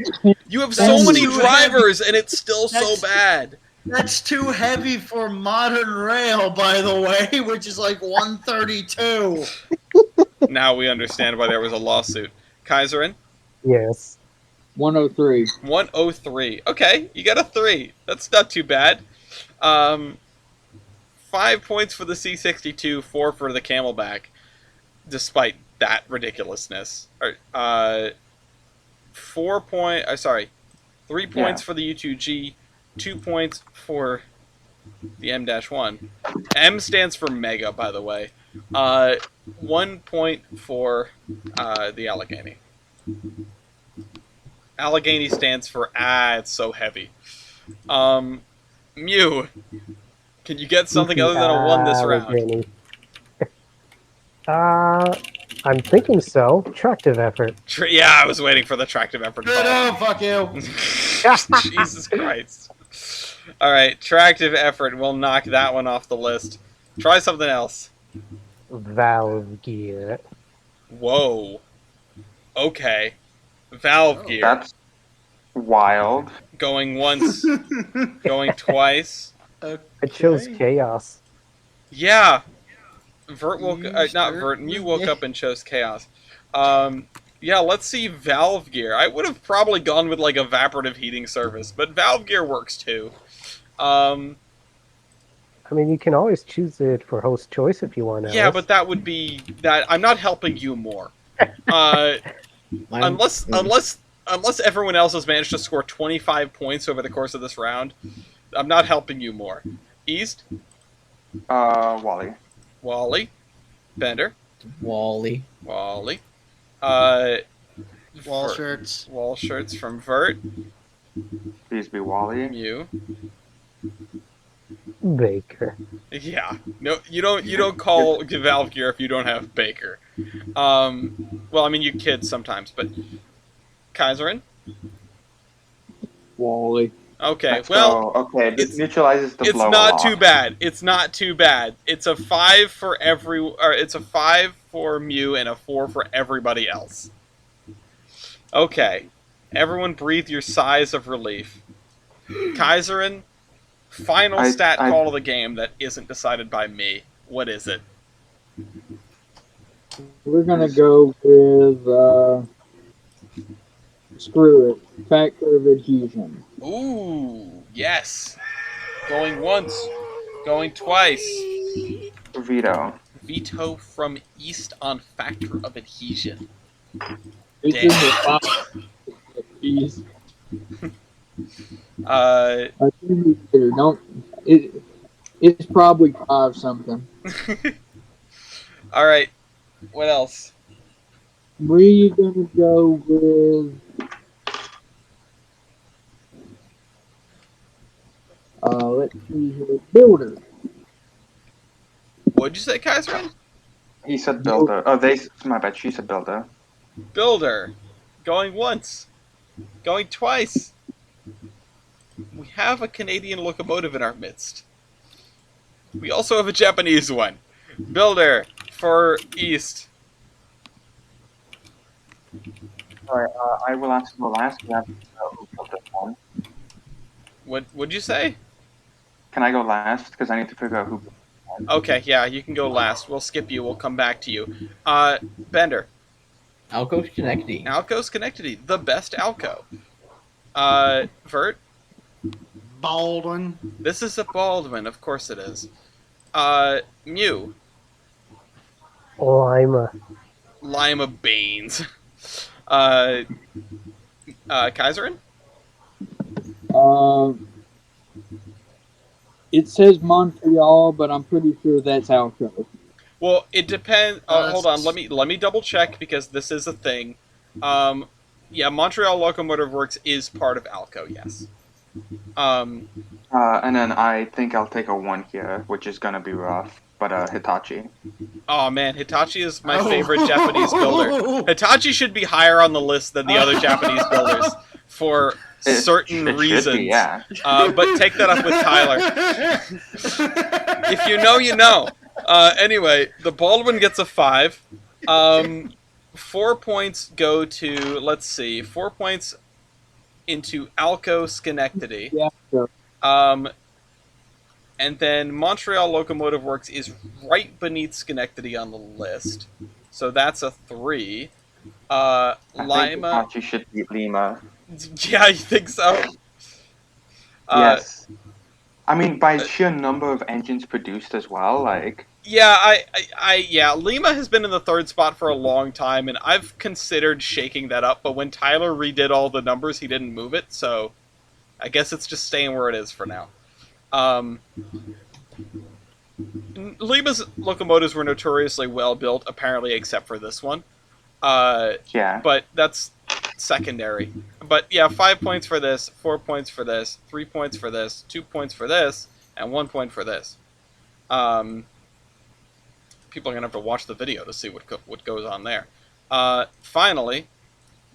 You have so That's many too drivers, and it's still so That's- bad. That's too heavy for modern rail, by the way, which is like 132. Now we understand why there was a lawsuit. Kaiserin, Yes. 103. 103. Okay, you got a 3. That's not too bad. 5 points for the C62, 4 for the Camelback, despite that ridiculousness. 3 points for the U2G, 2 points for the M-1. M stands for Mega, by the way. 1 point for the Allegheny. Allegheny stands for it's so heavy. Mew, can you get something other than a 1 this round? Allegheny. I'm thinking so. Tractive effort. Yeah, I was waiting for the tractive effort Good, call. oh, fuck you. Jesus Christ. Alright, tractive effort. We'll knock that one off the list. Try something else. Valve gear. Whoa. Okay. Valve gear. That's wild. Going once, going twice. I chose chaos. Yeah. Vert woke You not sure? Vert, Mew woke up and chose chaos. Yeah, let's see Valve gear. I would have probably gone with like evaporative heating service, but Valve gear works too. I mean, you can always choose it for host choice if you want. Yeah, Alice. but that would be that. I'm not helping you more. Unless everyone else has managed to score 25 points over the course of this round, I'm not helping you more. East, Wally. Wally, Bender, Wally. Wally, Wall Vert. shirts. Wall shirts from Vert, Please be Wally. Mew. Baker. Yeah, no, you don't call Valve gear if you don't have Baker. Well, I mean you kids sometimes, but Kaiserin. Wally. Okay, Let's well. go. Okay, this it's- neutralizes the It's blow not off. too bad. It's not too bad. It's a 5 for it's a 5 for Mew and a 4 for everybody else. Okay. Everyone breathe your sighs of relief. Kaiserin, final stat call of the game that isn't decided by me. What is it? We're gonna go with screw it. Factor of adhesion. Ooh, yes. Going once. Going twice. Veto. Veto from East on factor of adhesion. This Damn. is a 5. Jeez. Uh, I think you don't. It's probably 5 something. Alright. What else? We're gonna go with let's see here. Builder. What'd you say, Kaiserin? He said builder. Oh, my bad. She said builder. Builder. Going once. Going twice. We have a Canadian locomotive in our midst. We also have a Japanese one. Builder for East. Alright, I will answer the last. We have who built this one. What'd you say? Can I go last? Because I need to figure out who. Okay, yeah, you can go last. We'll skip you. We'll come back to you. Bender. Alco Connecty. Alco's Connectity. The best Alco. Vert. Baldwin. This is a Baldwin. Of course it is. Mew. Lima. Lima Baines. Kaiserin? Um, it says Montreal, but I'm pretty sure that's Alco. Well, it depends. Hold on. That's- Let me double check because this is a thing. Um, yeah, Montreal Locomotive Works is part of Alco. Yes. Um, And then I think I'll take a 1 here, which is gonna be rough. But Hitachi. oh man, Hitachi is my Oh. favorite Japanese builder. Hitachi should be higher on the list than the other Japanese builders for certain It reasons. should be, yeah. But take that up with Tyler. If you know, you know. Anyway, the Baldwin gets a 5. 4 points go to, let's see, 4 points into Alco Schenectady. Yeah. So, And then Montreal Locomotive Works is right beneath Schenectady on the list. So that's a 3. I think Lima. Hitachi should beat Lima. Yeah, you think so? Yes. I mean, by sheer number of engines produced as well, like... Yeah, yeah, Lima has been in the 3rd spot for a long time, and I've considered shaking that up, but when Tyler redid all the numbers, he didn't move it, so I guess it's just staying where it is for now. Lima's locomotives were notoriously well built, apparently, except for this one. Yeah. But that's secondary. But yeah, 5 points for this, 4 points for this, 3 points for this, 2 points for this, and 1 point for this. People are gonna have to watch the video to see what goes on there. Finally,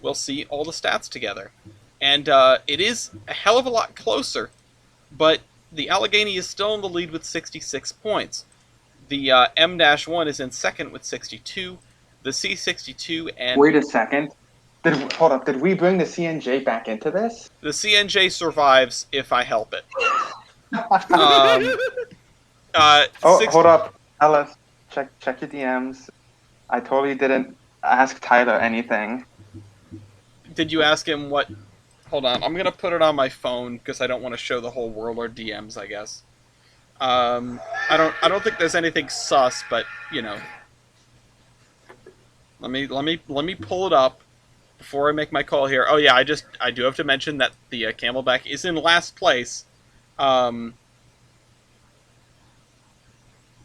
we'll see all the stats together, and it is a hell of a lot closer. But the Allegheny is still in the lead with 66 points. The M-1 is in second with 62. The C62 and Wait a second. Hold up. Did we bring the CNJ back into this? the CNJ survives if I help it. Hold up. Alice, check your DMs. I totally didn't ask Tyler anything. Did you ask him what? Hold on, I'm gonna put it on my phone because I don't want to show the whole world our DMs. I guess. I don't think there's anything sus, but you know. Let me pull it up before I make my call here. Oh yeah, I do have to mention that the Camelback is in last place. I'm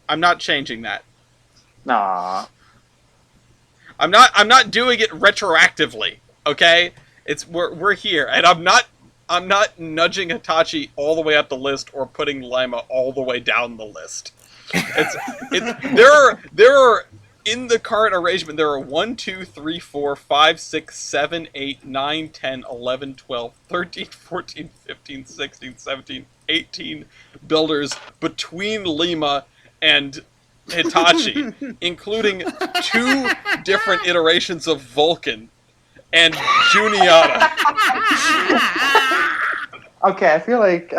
not changing that. Nah. I'm not doing it retroactively. Okay, we're here, and I'm not nudging Hitachi all the way up the list or putting Lima all the way down the list. There are in the current arrangement there are 1, 2, 3, 4, 5, 6, 7, 8, 9, 10, 11, 12, 13, 14, 15, 16, 17, 18 builders between Lima and Hitachi, including 2 different iterations of Vulcan and Juniata. Okay, I feel like...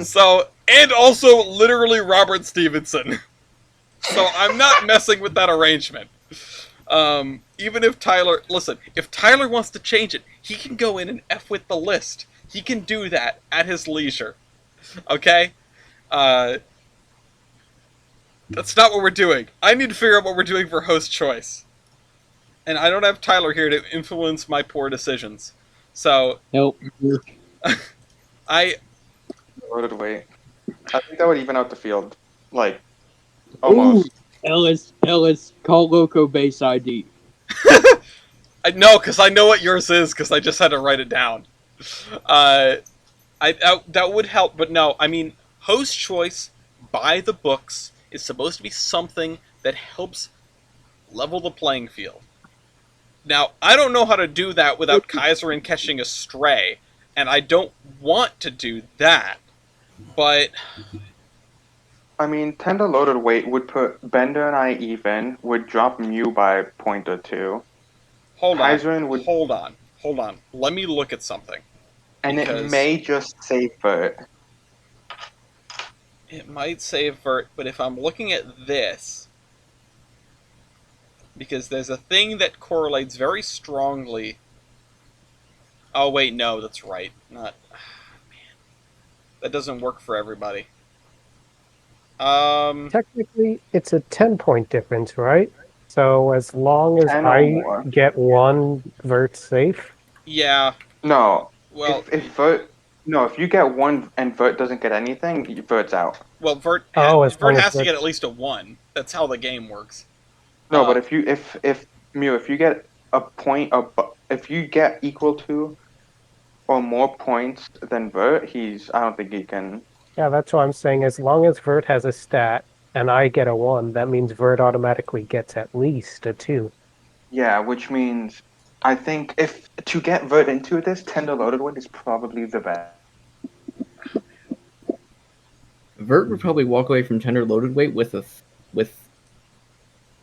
So, and also literally Robert Stevenson. So I'm not messing with that arrangement. Even if Tyler... Listen, if Tyler wants to change it, he can go in and F with the list. He can do that at his leisure. Okay? That's not what we're doing. I need to figure out what we're doing for host choice. And I don't have Tyler here to influence my poor decisions. So, nope. I... Loaded weight. I think that would even out the field. Like, almost. Ooh, Ellis, call Loco base ID. No, because I know what yours is, because I just had to write it down. That would help, but no, I mean, host choice, by the books, is supposed to be something that helps level the playing field. Now, I don't know how to do that without Kaiserin catching a stray, and I don't want to do that, but... I mean, tender loaded weight would put Bender and I even, would drop Mew by a point or 2. Hold Kaiserin on. Let me look at something. And because it may just save Vert. It might save Vert, but if I'm looking at this... Because there's a thing that correlates very strongly... Oh, wait, no, that's right. Man. That doesn't work for everybody. Technically, it's a 10-point difference, right? So as long as 10 or I more. get one vert safe, Yeah. No. Well, If Vert... No, if you get one and Vert doesn't get anything, Vert's out. Well, Oh, as Vert long as has to get Vert. at least a 1. That's how the game works. No, Uh, but if Mew, if you get a point if you get equal to or more points than Vert, I don't think he can. Yeah, that's what I'm saying. As long as Vert has a stat and I get a 1, that means Vert automatically gets at least a 2. Yeah, which means I think if to get Vert into this, tender loaded one is probably the best. Vert would probably walk away from tender loaded weight with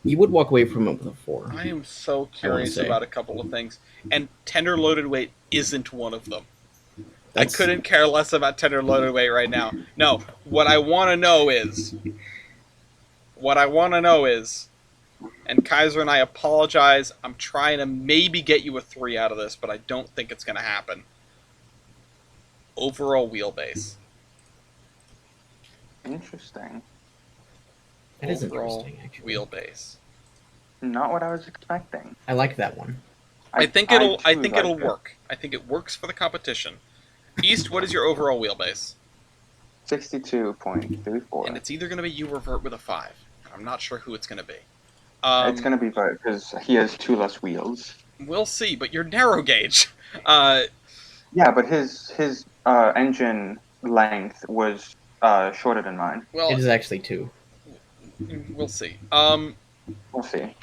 he would walk away from it with a 4. I am so I wanna curious say. about a couple of things, and tender loaded weight isn't one of them. That's, I couldn't care less about tender loaded weight right now. No, what I want to know is, and Kaiser and I apologize. I'm trying to maybe get you a 3 out of this, but I don't think it's going to happen. Overall wheelbase. Interesting. That is Overall interesting, actually. wheelbase. Not what I was expecting. I like that one. I think it'll too like it. work. I think it works for the competition. East, what is your overall wheelbase? 62.34. And it's either going to be you or Vert with a 5. I'm not sure who it's going to be. It's gonna be Vert because he has 2 less wheels. We'll see, but you're narrow gauge. Yeah, but his engine length was shorter than mine. Well, It is actually 2. we'll see. We'll see.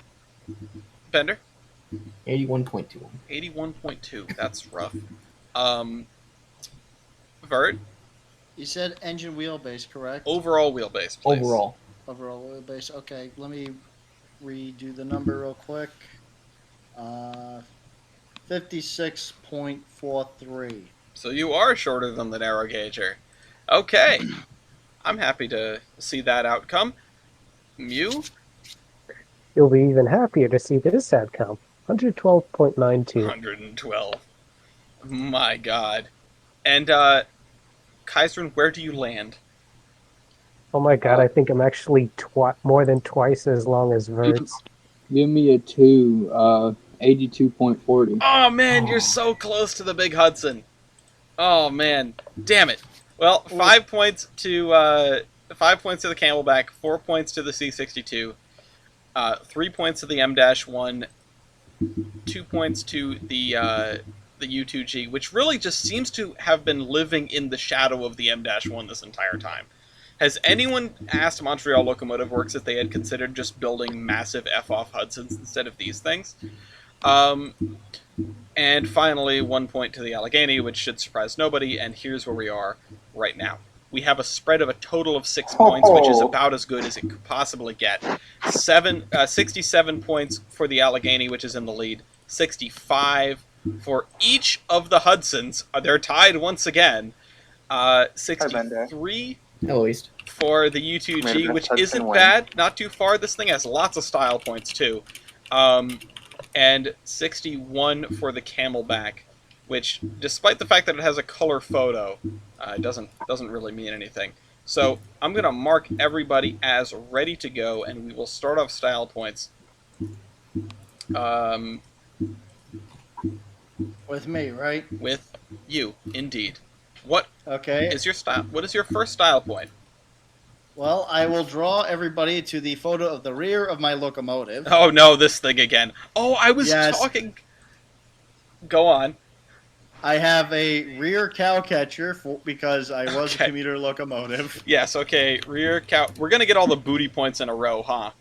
Bender? 81.21. 81.2. That's rough. Vert? You said engine wheelbase, correct? Overall wheelbase, please. Overall. Overall wheelbase. Okay, let me redo the number real quick. 56.43. So you are shorter than the narrow gauger. Okay. I'm happy to see that outcome. Mew? You'll be even happier to see this outcome. 112.92. 112. My god. And, Kaiser, where do you land? Oh my god, I think I'm actually more than twice as long as Vert's. Give me a 2, 82.40. Oh man, you're so close to the Big Hudson. Oh man, damn it. Well, 5 points to the Camelback, 4 points to the C62, 3 points to the M-1, 2 points to the U2G, which really just seems to have been living in the shadow of the M-1 this entire time. Has anyone asked Montreal Locomotive Works if they had considered just building massive F-off Hudsons instead of these things? And finally, 1 point to the Allegheny, which should surprise nobody, and here's where we are right now. We have a spread of a total of 6 points, which is about as good as it could possibly get. 67 points for the Allegheny, which is in the lead. 65 for each of the Hudsons. They're tied once again. 63 Hello, East. for the U2G, which Hudson isn't win. bad. Not too far. This thing has lots of style points, too. And 61 for the Camelback, which, despite the fact that it has a color photo, it doesn't really mean anything. So I'm going to mark everybody as ready to go, and we will start off style points. With me, right? With you, indeed. What Okay. is your style? What is your first style point? Well, I will draw everybody to the photo of the rear of my locomotive. Oh no, this thing again. Oh, I was Yes. talking. Go on. I have a rear cow catcher because I was Okay. a commuter locomotive. Yes, okay. Rear cow. We're gonna get all the booty points in a row, huh? All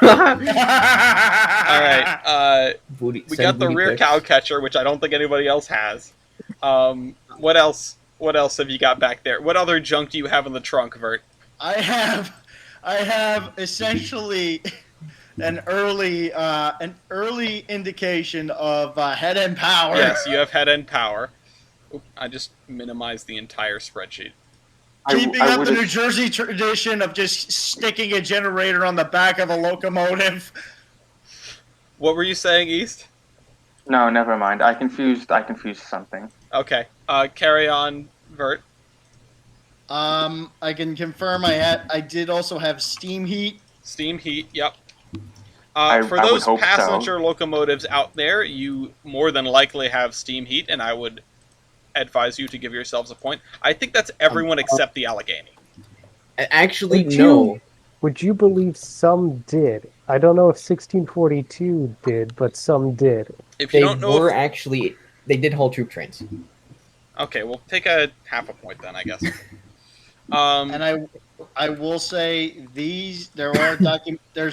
All right. Booty, We send got the booty rear pics. cow catcher, which I don't think anybody else has. What else? What else have you got back there? What other junk do you have in the trunk, Vert? I have essentially an early indication of head and power. Yes, you have head end power. Oop, I just minimized the entire spreadsheet. Keeping I up the would've- New Jersey tradition of just sticking a generator on the back of a locomotive. What were you saying, East? No, never mind. I confused something. Okay. Carry on, Vert. I can confirm I did also have steam heat. Steam heat. Yep. I For would those hope passenger locomotives out there, you more than likely have steam heat, and I would advise you to give yourselves a point. I think that's everyone except the Allegheny. Actually, Would no. Would you believe some did? I don't know if 1642 did, but some did. If you They don't know were if... actually. They did hold troop trains. Okay, we'll take a half a point then, I guess. And I will say there's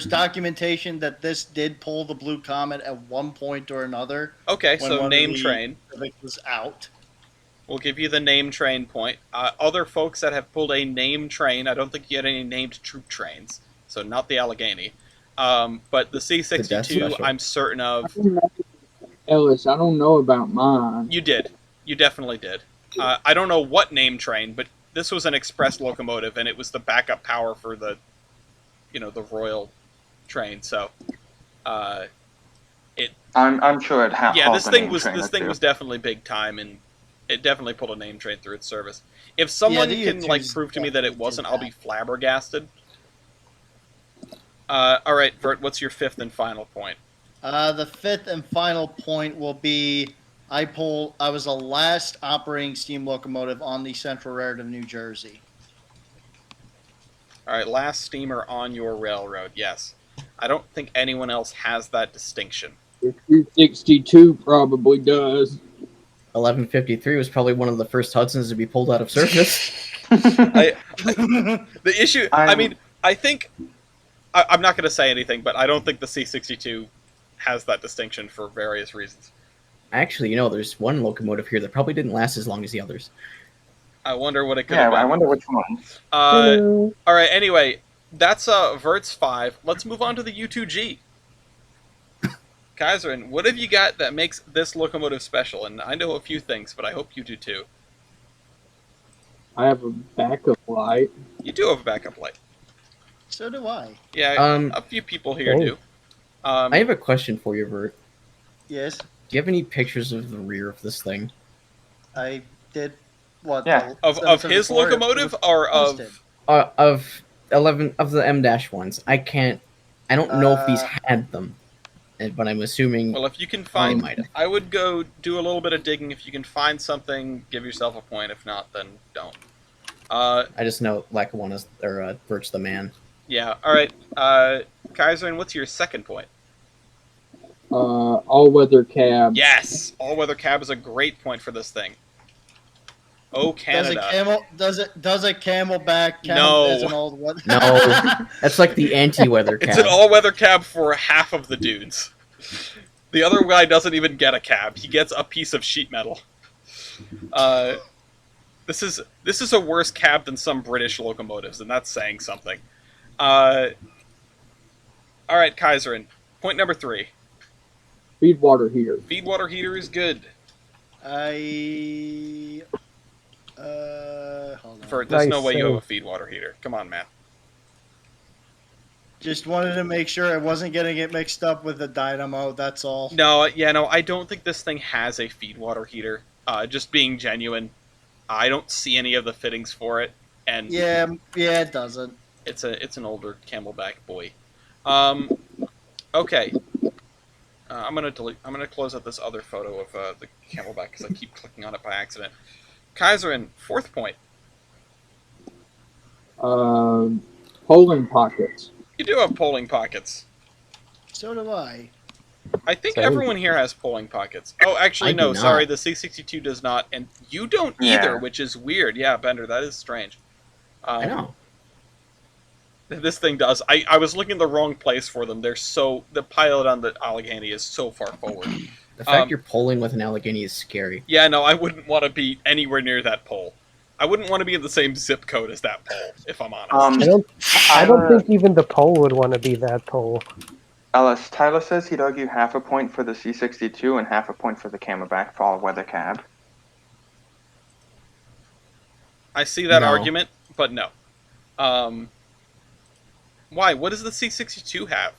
documentation that this did pull the Blue Comet at one point or another Okay, when so one name of the train. Pacific was out. We'll give you the name train point. Other folks that have pulled a name train, I don't think you had any named troop trains, so not the Allegheny. But the The Death C-62, Special. I'm certain of. Ellis, I don't know about mine. You did. You definitely did. I don't know what name train, but this was an express locomotive, and it was the backup power for the Royal train. So, I'm sure it had. yeah, this a thing name was train or two. definitely big time, and it definitely pulled a name train through its service. If someone the can U2s prove to me that it definitely wasn't, did I'll that. be flabbergasted. All right, Vert, what's your fifth and final point? The fifth and final point will be I was the last operating steam locomotive on the Central Railroad of New Jersey. All right, last steamer on your railroad. Yes, I don't think anyone else has that distinction. The 262 probably does. 1153 was probably one of the first Hudsons to be pulled out of service. The issue, I I'm- mean, I think I'm not going to say anything, but I don't think the C-62 has that distinction for various reasons. Actually, there's one locomotive here that probably didn't last as long as the others. I wonder what it could Yeah, have been. I wonder which ones. All right. Anyway, that's Vert's 5. Let's move on to the U2G. Kaiserin, what have you got that makes this locomotive special? And I know a few things, but I hope you do too. I have a backup light. You do have a backup light. So do I. Yeah, a few people here do. I have a question for you, Vert. Yes, Do you have any pictures of the rear of this thing? I did. What? Yeah. the Of his 774 locomotive was or posted. Of 11 of the M-1s. I don't know if he's Uh, had them, but I'm assuming. Well, if you can he find, might have. I would go do a little bit of digging. If you can find something, give yourself a point. If not, then don't. I just know Lackawanna's or Vert's the man. Yeah. All right. Kaiserin, what's your second point? All-weather cab. Yes, all-weather cab is a great point for this thing. Oh, Canada. Does a camelback count No. as an old one? No, that's like the anti-weather cab. It's an all-weather cab for half of the dudes. The other guy doesn't even get a cab; he gets a piece of sheet metal. This is a worse cab than some British locomotives, and that's saying something. All right, Kaiserin. Point number 3. Feed water heater. Feed water heater is good. Hold on. There's no Nice way you have save. a feed water heater. Come on, man. Just wanted to make sure I wasn't getting it mixed up with the dynamo. That's all. No, I don't think this thing has a feed water heater. Just being genuine, I don't see any of the fittings for it, and Yeah, it doesn't. it's an older Camelback boy. Okay. I'm gonna close out this other photo of the Camelback because I keep clicking on it by accident. Kaiserin, 4th point. Polling pockets. You do have polling pockets. So do I. I think Same. everyone here has polling pockets. Oh, actually, I do no. not. Sorry, the C-62 does not, and you don't Yeah. either, which is weird. Yeah, Bender, that is strange. I know. This thing does. I was looking in the wrong place for them. The pilot on the Allegheny is so far forward. The fact you're polling with an Allegheny is scary. Yeah, no, I wouldn't want to be anywhere near that pole. I wouldn't want to be in the same zip code as that pole, if I'm honest. I don't think even the pole would want to be that pole. Ellis, Tyler says he'd argue half a point for the C-62 and half a point for the Camelback for all-weather cab. I see that No. argument, but no. Why? What does the C-62 have?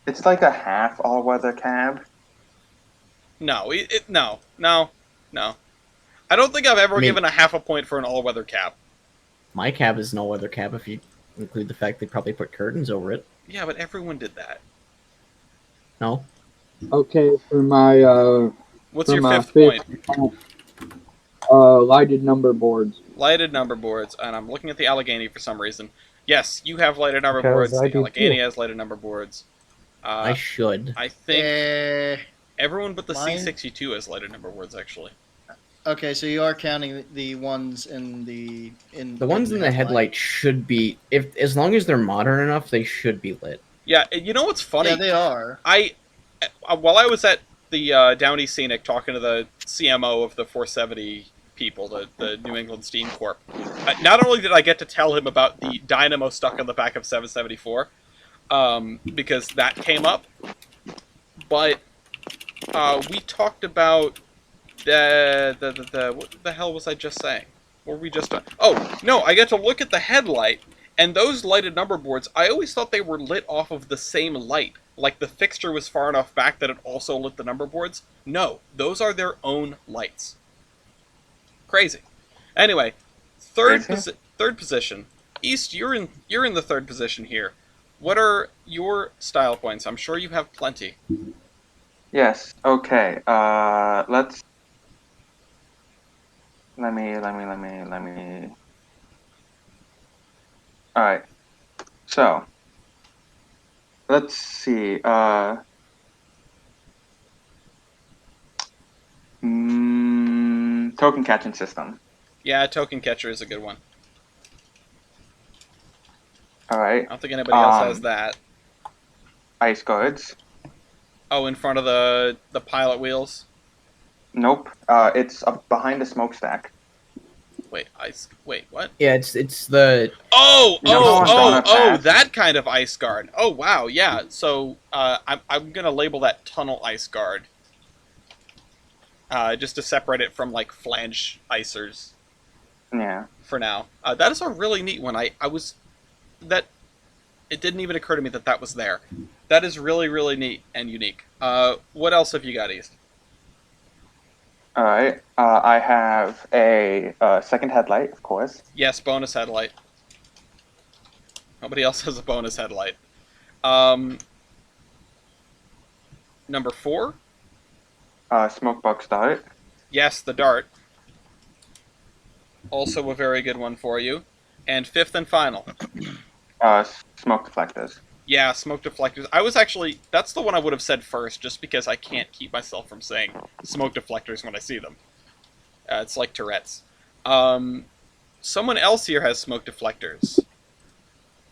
It's like a half all-weather cab. No, no. I don't think I've ever I mean- given a half a point for an all-weather cab. My cab is no weather cab if you include the fact they probably put curtains over it. Yeah, but everyone did that. No? Okay, for my What's for your my 5th point? Lighted number boards. Lighted number boards, and I'm looking at the Allegheny for some reason. Yes, you have lighted number Because boards. I The do Allegheny too. has lighted number boards. I should. I think Eh, everyone but the mine- C62 has lighted number boards, actually. okay, so you are counting the ones in the The ones in the headlight should be, if as long as they're modern enough, they should be lit. Yeah, you know what's funny? Yeah, they are. While I was at the Downey Scenic talking to the CMO of the 470 people, the New England Steam Corp, not only did I get to tell him about the dynamo stuck on the back of 774, because that came up, but we talked about what the hell was I just saying? What were we just on? Oh, no, I get to look at the headlight, and those lighted number boards, I always thought they were lit off of the same light. Like the fixture was far enough back that it also lit the number boards. No, those are their own lights. Crazy. Anyway, third position. East, you're in the third position here. What are your style points? I'm sure you have plenty. Yes. Okay. Let me. All right. So, let's see. Token catching system. Yeah, token catcher is a good one. All right. I don't think anybody else has that. Ice guards. Oh, in front of the pilot wheels? Nope. It's up behind the smokestack. Wait, what? Yeah, it's the That kind of ice guard. Oh, wow, yeah. So, I'm gonna label that tunnel ice guard. Just to separate it from, like, flange icers. Yeah. For now. That is a really neat one. It didn't even occur to me that was there. That is really, really neat and unique. What else have you got, East? All right. I have a second headlight, of course. Yes, bonus headlight. Nobody else has a bonus headlight. Number 4? Smoke box dart. Yes, the dart. Also a very good one for you. And 5th and final. Smoke deflectors. Yeah, smoke deflectors. That's the one I would have said first, just because I can't keep myself from saying smoke deflectors when I see them. It's like Tourette's. Someone else here has smoke deflectors.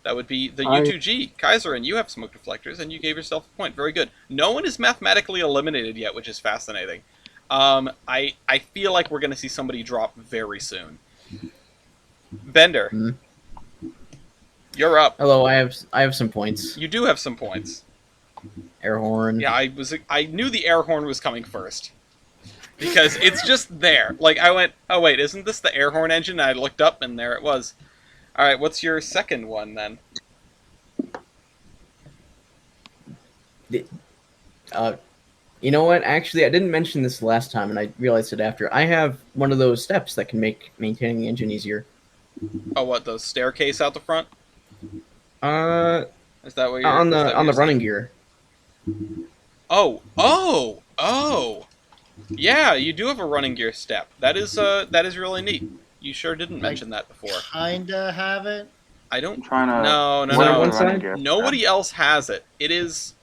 That would be the U2G. Kaiserin, you have smoke deflectors, and you gave yourself a point. Very good. No one is mathematically eliminated yet, which is fascinating. I feel like we're going to see somebody drop very soon. Bender. Mm-hmm. You're up. Hello, I have some points. You do have some points. Air horn. Yeah, I knew the air horn was coming first. Because it's just there. Like, I went, oh wait, isn't this the air horn engine? And I looked up and there it was. Alright, what's your second one then? You know what? Actually, I didn't mention this last time, and I realized it after. I have one of those steps that can make maintaining the engine easier. Oh, what, the staircase out the front? Is that what you're on the running gear. Oh! Yeah, you do have a running gear step. That is really neat. You sure didn't mention that before. Kinda have it. I don't. I'm trying to. No. one side? Nobody else has it. It's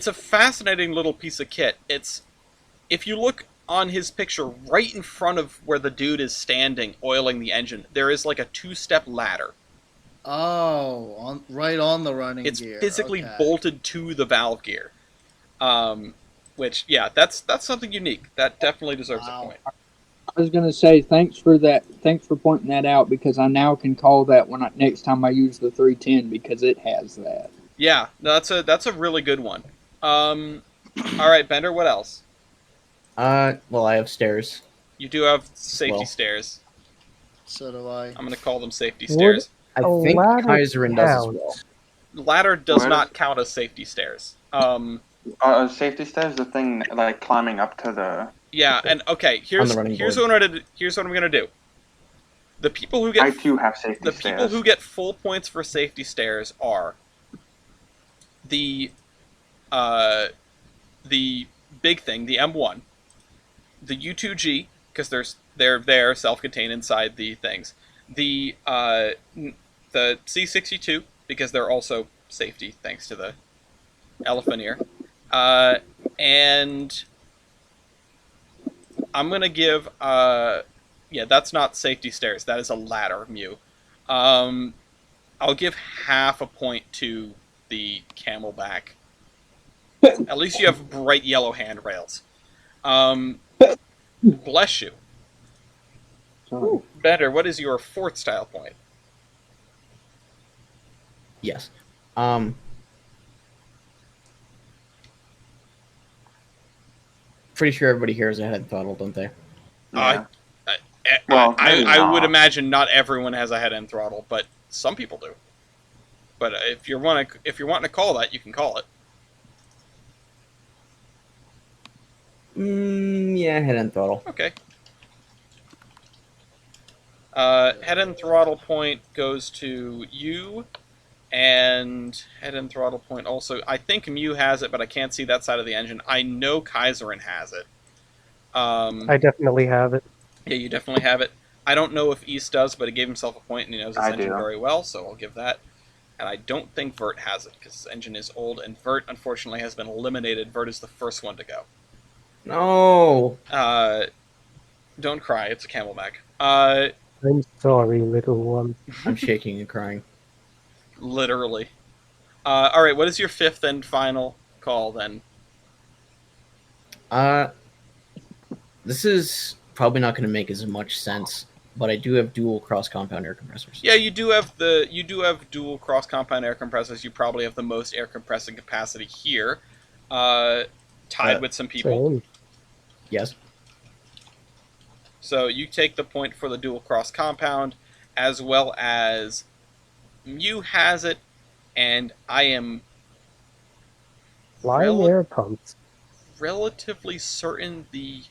a fascinating little piece of kit. If you look on his picture right in front of where the dude is standing, oiling the engine, there is like a 2-step ladder. Oh, right on the running It's gear. physically Okay. bolted to the valve gear. Which, yeah, that's something unique. That definitely deserves a point. I was gonna say thanks for that. Thanks for pointing that out because I now can call that next time I use the 310 because it has that. Yeah, no, that's a really good one. All right, Bender. What else? Well, I have stairs. You do have safety stairs. So do I. I'm gonna call them safety stairs. I A think ladder Kaiserin does as counts. well. Ladder does Where not count as safety stairs. Safety stairs, the thing like climbing up to the. Yeah, and okay, here's the running what I'm gonna do. The people who I get too have safety the stairs. people who get full points for safety stairs are the big thing, the M1, the U2G, because they're there, self-contained inside the things. The C-62, because they're also safety thanks to the elephant ear. And I'm gonna give yeah, that's not safety stairs. That is a ladder, Mew. I'll give half a point to the camelback. At least you have bright yellow handrails. Bless you. Sorry. Better. What is your fourth style point? Yes. Pretty sure everybody here has a head throttle, don't they? Yeah. Well, maybe I would not. imagine not everyone has a head end throttle, but some people do. But if you're wanting to call that, you can call it. Yeah, head end throttle. Okay. Head end throttle point goes to you, and head end throttle point also. I think Mew has it, but I can't see that side of the engine. I know Kaiserin has it. I definitely have it. Yeah, you definitely have it. I don't know if East does, but he gave himself a point and he knows his I engine do. very well, so I'll give that. And I don't think Vert has it, because his engine is old, and Vert, unfortunately, has been eliminated. Vert is the first one to go. No. Don't cry, it's a camelback. I'm sorry, little one. I'm shaking and crying. Literally. Alright, what is your fifth and final call, then? This is probably not going to make as much sense, but I do have dual cross compound air compressors. Yeah, you do have dual cross compound air compressors. You probably have the most air compressing capacity here, tied with some people. Same. Yes. So you take the point for the dual cross compound, as well as Mew has it, and I am Flying air pumps. relatively certain the.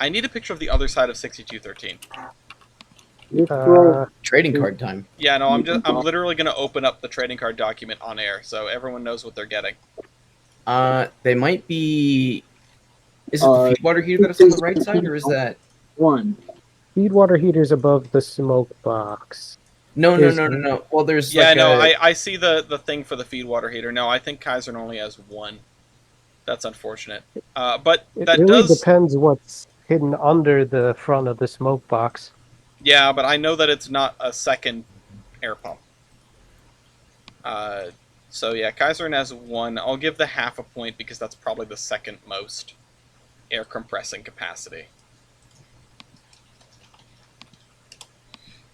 I need a picture of the other side of 6213. Trading card time. Yeah, no, I'm literally going to open up the trading card document on air, so everyone knows what they're getting. They might be. Is it the feed water heater that's on the right side, or is that one? Feed water heaters above the smoke box. No. Well, there's Yeah, like no, a... I see the thing for the feed water heater. No, I think Kaiser only has one. That's unfortunate. But It that really does. depends what's hidden under the front of the smoke box. Yeah, but I know that it's not a second air pump. So yeah, Kaiserin has one. I'll give the half a point because that's probably the second most air compressing capacity.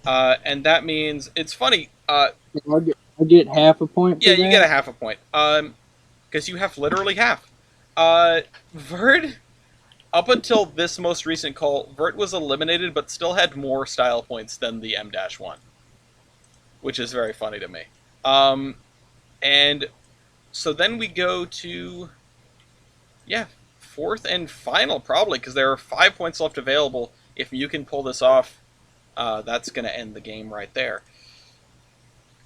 And that means it's funny. I get half a point. Yeah, for you that? get a half a point. Because you have literally half. Vert, up until this most recent call, Vert was eliminated, but still had more style points than the M-1, which is very funny to me. And so then we go to, yeah, fourth and final probably, because there are 5 points left available. If you can pull this off, that's going to end the game right there.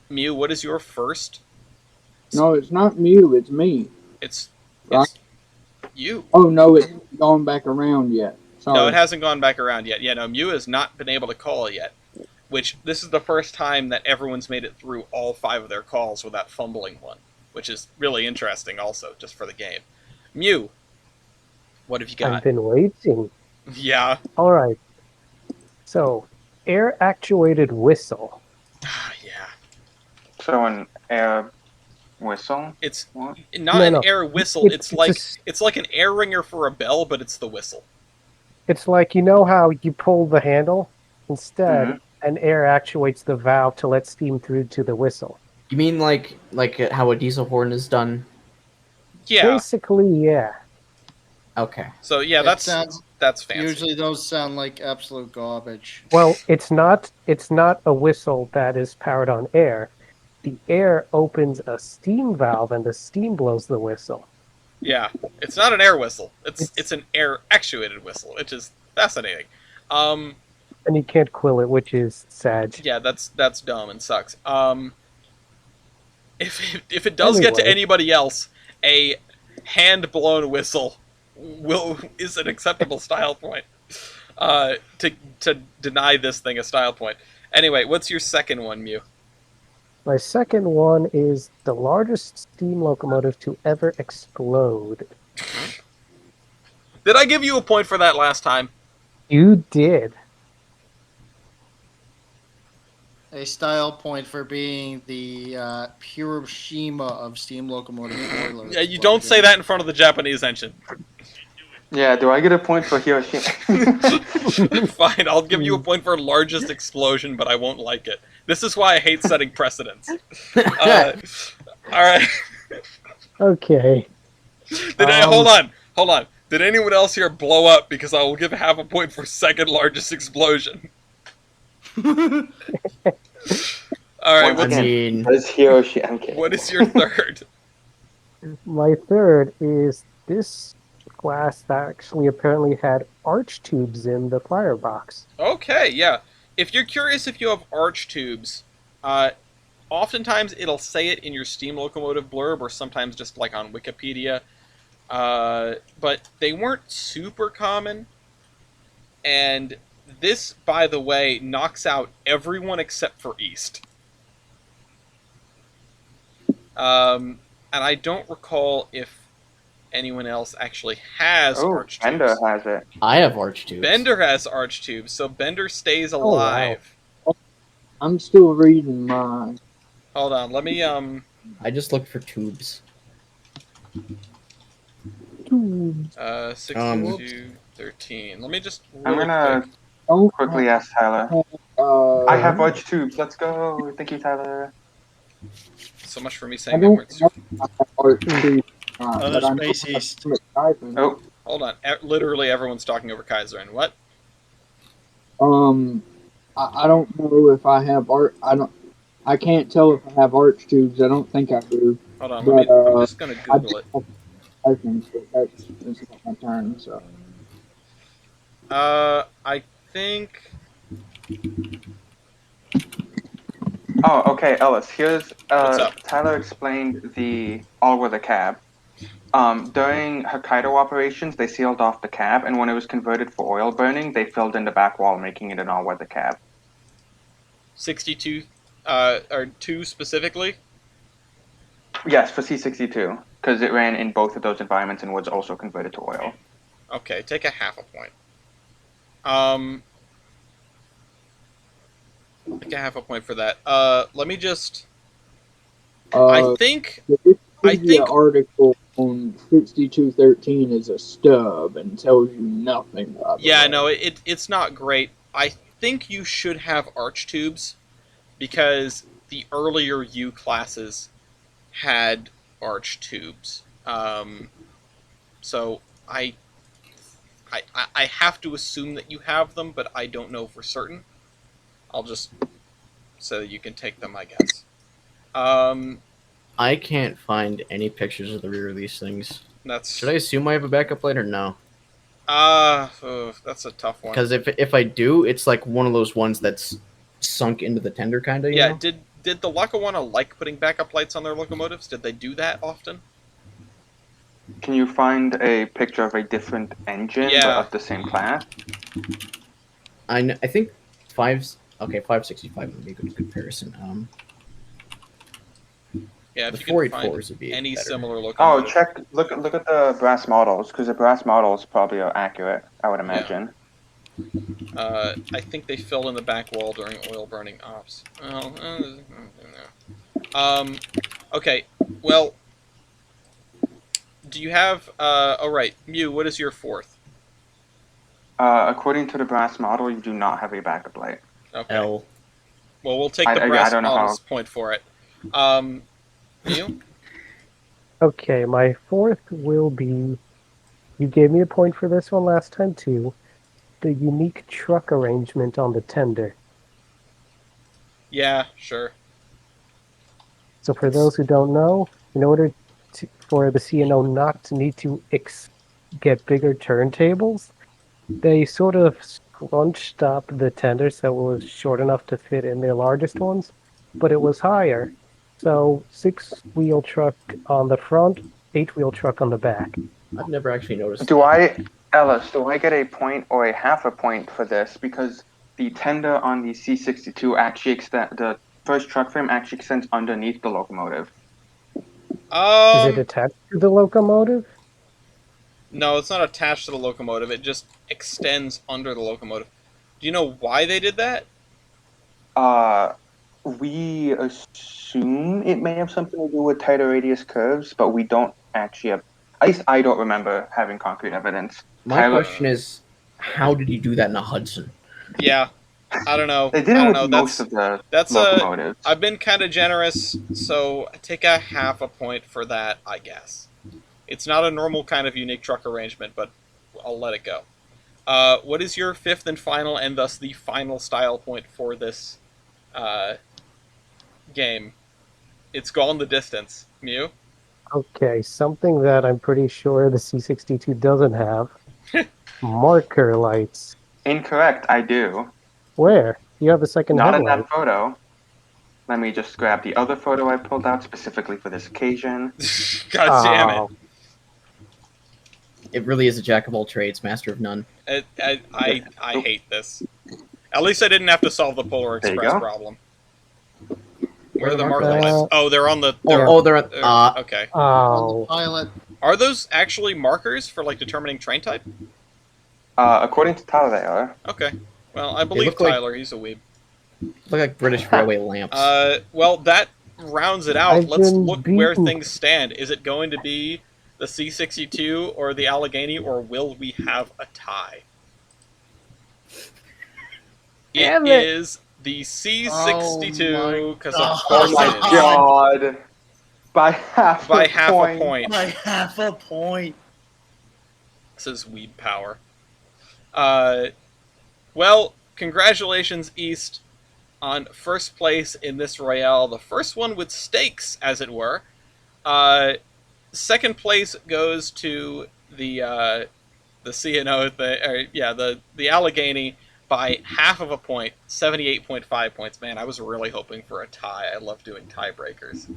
Mew, what is your first? No, it's not Mew. It's me. It's Right. you. Oh no, it's gone back around yet. Sorry. No, it hasn't gone back around yet. Yeah, no, Mew has not been able to call it yet. Which, this is the first time that everyone's made it through all 5 of their calls without fumbling one. Which is really interesting also, just for the game. Mew, what have you got? I've been waiting. Yeah. All right. So, air-actuated whistle. Yeah. So an air whistle. It's What? not No, an no. air whistle. It's like a- it's like an air ringer for a bell, but it's the whistle. It's like, you know how you pull the handle? Instead, Mhm. an air actuates the valve to let steam through to the whistle. You mean like how a diesel horn is done? Yeah. Basically, yeah. Okay. So yeah, It that's sounds- fancy. Usually those sound like absolute garbage. Well, it's not a whistle that is powered on air. The air opens a steam valve and the steam blows the whistle. Yeah, it's not an air whistle. It's It's- an air actuated whistle, which is fascinating. And you can't quill it, which is sad. Yeah, that's dumb and sucks. If it does get to Anyway. anybody else, a hand blown whistle is an acceptable style point. to deny this thing a style point. Anyway, what's your second one, Mew? My second one is the largest steam locomotive to ever explode. Did I give you a point for that last time? You did. A style point for being the Hiroshima of steam locomotive boilers. Yeah, you don't say that in front of the Japanese engine. Yeah, do I get a point for Hiroshima? Fine, I'll give you a point for largest explosion, but I won't like it. This is why I hate setting precedents. All right. Okay. Hold on. Did anyone else here blow up? Because I will give half a point for second largest explosion. All right. Once I again, mean, what is Hiroshima? I'm kidding. What is your third? My third is this glass that actually apparently had arch tubes in the firebox. Okay, yeah. If you're curious if you have arch tubes, oftentimes it'll say it in your steam locomotive blurb, or sometimes just like on Wikipedia. But they weren't super common. And this, by the way, knocks out everyone except for East. And I don't recall if anyone else actually has arch tubes. Bender has it. I have arch tubes. Bender has arch tubes, so Bender stays alive. I'm still reading mine. Hold on, let me I just looked for tubes. 62 13. Let me just I'm really gonna quick. quickly ask Tyler. I have arch tubes. Let's go. Thank you, Tyler. So much for me I saying that don't word. know if I have arch tubes, Other but I know Space East. Oh, Hold on, literally everyone's talking over Kaiser. And what? I don't know if I have art. I can't tell if I have arch tubes. I don't think I do. Hold on, But, I'm just gonna Google it. I think that's not my turn. So I think. oh, okay, Ellis. Here's What's up? Tyler explained the all-weather cab. During Hokkaido operations, they sealed off the cab, and when it was converted for oil burning, they filled in the back wall, making it an all-weather cab. 62, or 2 specifically? Yes, for C62, because it ran in both of those environments and was also converted to oil. Okay, take a half a point. Take a half a point for that. Let me just. I think. the Wikipedia article on 6213 is a stub and tells you nothing about it. Yeah, no, it's not great. I think you should have arch tubes because the earlier U classes had arch tubes. So I have to assume that you have them, but I don't know for certain. I'll just so that you can take them, I guess. I can't find any pictures of the rear of these things. That's Should I assume I have a backup light or no? that's a tough one. Because if I do, it's like one of those ones that's sunk into the tender, kind of. Yeah, know? did the Lackawanna like putting backup lights on their locomotives? Did they do that often? Can you find a picture of a different engine Yeah. but of the same class? I think 565 would be a good comparison. Yeah, The if you can find 484s would be any better. similar Oh, locomotive. look at the brass models, because the brass models probably are accurate, I would imagine. I think they filled in the back wall during oil burning ops. Okay. Well, do you have? Oh right, Mew. What is your fourth? According to the brass model, you do not have a backup light. Okay. L. Well, we'll take I the brass don't know model's point for it. Mew. Okay, my fourth will be. You gave me a point for this one last time too. The unique truck arrangement on the tender. Yeah, sure. So for those who don't know, in order for the CNO not to need to get bigger turntables, they sort of scrunched up the tender so it was short enough to fit in their largest ones, but it was higher. So 6-wheel truck on the front, 8-wheel truck on the back. I've never actually noticed. Do I Ellis, do I get a point or a half a point for this? Because the tender on the C62 actually the first truck frame actually extends underneath the locomotive. Is it attached to the locomotive? No, it's not attached to the locomotive. It just extends under the locomotive. Do you know why they did that? Uh, we assume it may have something to do with tighter radius curves, but we don't actually have. At least I don't remember having concrete evidence. My Tyler, question is, how did you do that in a Hudson? Yeah, I don't know. they did I it don't with know. most of the That's locomotives. I've been kind of generous, so I take a half a point for that, I guess. It's not a normal kind of unique truck arrangement, but I'll let it go. What is your fifth and final, and thus the final style point for this uh, game? It's gone the distance. Mew? Okay, something that I'm pretty sure the C62 doesn't have. Marker lights. Incorrect. I do. Where? You have a second Not in headlight. that photo. Let me just grab the other photo I pulled out specifically for this occasion. God damn it. Oh, It really is a jack of all trades, master of none. I hate this. At least I didn't have to solve the Polar There you Express go. problem. Where are the marker marker lights? lights? Oh, they're on the. They're Okay. On the Oh, pilot. Are those actually markers for like determining train type? According to Tyler, they are. Okay. Well, I believe look like- Tyler. He's a weeb. look like British railway lamps. Well, that rounds it out. I've Let's been look where beaten. things stand. Is it going to be the C62 or the Allegheny, or will we have a tie? Damn It it. is the C62, because of Oh course Oh my it is. god! By half. By a half point. a point. By half a point. This is weed power. Well, congratulations, East, on first place in this Royale. The first one with stakes, as it were. Second place goes to the CNO, the Allegheny by half of a point, 78.5 points. Man, I was really hoping for a tie. I love doing tiebreakers.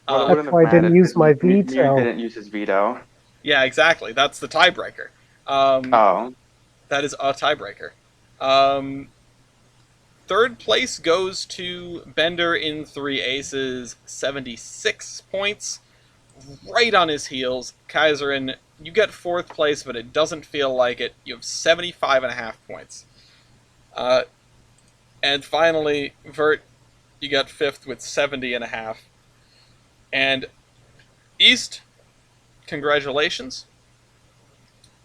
Well, it That's wouldn't have why I didn't mattered use my because Mew veto. didn't use his veto. Yeah, exactly. That's the tiebreaker. Oh. That is a tiebreaker. Third place goes to Bender in 3 aces, 76 points. Right on his heels. Kaiserin, you get fourth place, but it doesn't feel like it. You have 75.5 points. And finally, Vert, you got fifth with 70.5. And East, congratulations.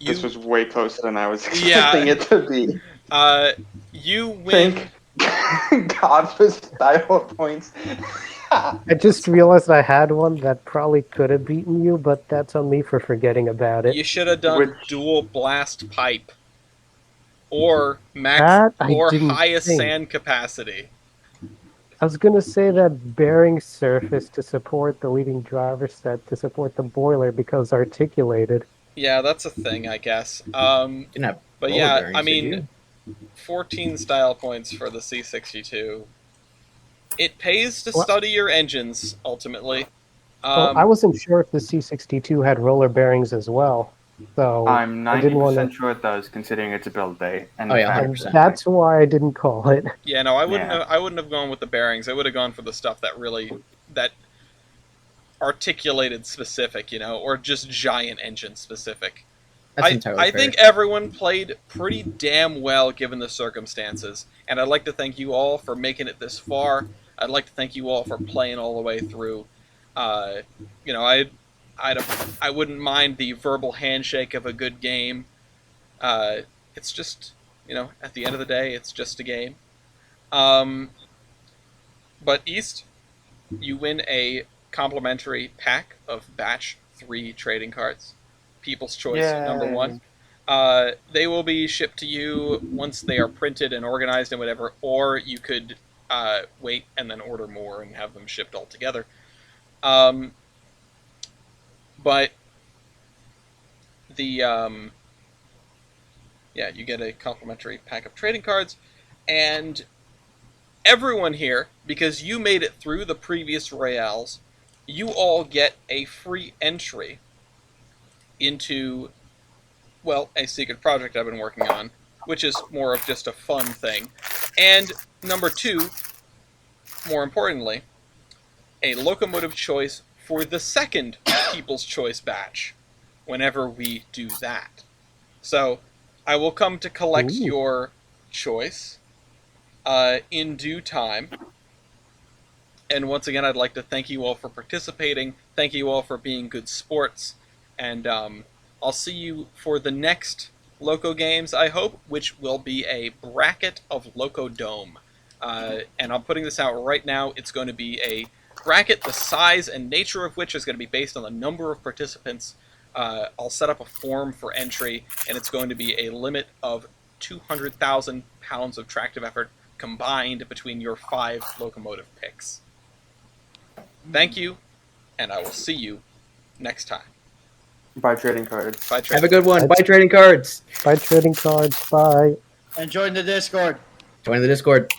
This was way closer than I was Yeah. expecting it to be. You win. Thank God for style points. I just realized I had one that probably could have beaten you, but that's on me for forgetting about it. You should have done Which- dual blast pipe. Or max That I or didn't highest think. sand capacity. I was gonna say that bearing surface to support the leading driver set to support the boiler because articulated. Yeah, that's a thing, I guess. Didn't have But roller yeah, bearings, I did mean, you? 14 style points for the C62. It pays to Well- study your engines, ultimately. Well, I wasn't sure if the C62 had roller bearings as well, so I'm I didn't 90% want to. sure it does, considering it's a build day. And Oh, the yeah, fact- 100%. That's why I didn't call it. Yeah, no, I wouldn't. Yeah. I wouldn't have gone with the bearings. I would have gone for the stuff that articulated specific, or just giant engine specific. That's entirely I fair. think everyone played pretty damn well given the circumstances, and I'd like to thank you all for making it this far. I'd like to thank you all for playing all the way through. I wouldn't mind the verbal handshake of a good game. It's just, at the end of the day, it's just a game. But East, you win a complimentary pack of Batch 3 trading cards. People's Choice Yay. number 1. They will be shipped to you once they are printed and organized and whatever, or you could wait and then order more and have them shipped all together. But the you get a complimentary pack of trading cards, and everyone here, because you made it through the previous Royales, you all get a free entry into well, a secret project I've been working on, which is more of just a fun thing. And number 2, more importantly, a locomotive choice for the second People's Choice batch, whenever we do that. So, I will come to collect Ooh. your choice in due time. And once again, I'd like to thank you all for participating. Thank you all for being good sports. And I'll see you for the next Loco games, I hope, which will be a bracket of Loco Dome. And I'm putting this out right now. It's going to be a bracket, the size and nature of which is going to be based on the number of participants. I'll set up a form for entry, and it's going to be a limit of 200,000 pounds of tractive effort combined between your 5 locomotive picks. Thank you, and I will see you next time. Buy trading cards. Bye, Have a good one. Buy trading cards. Buy trading cards. Bye. And join the Discord. Join the Discord.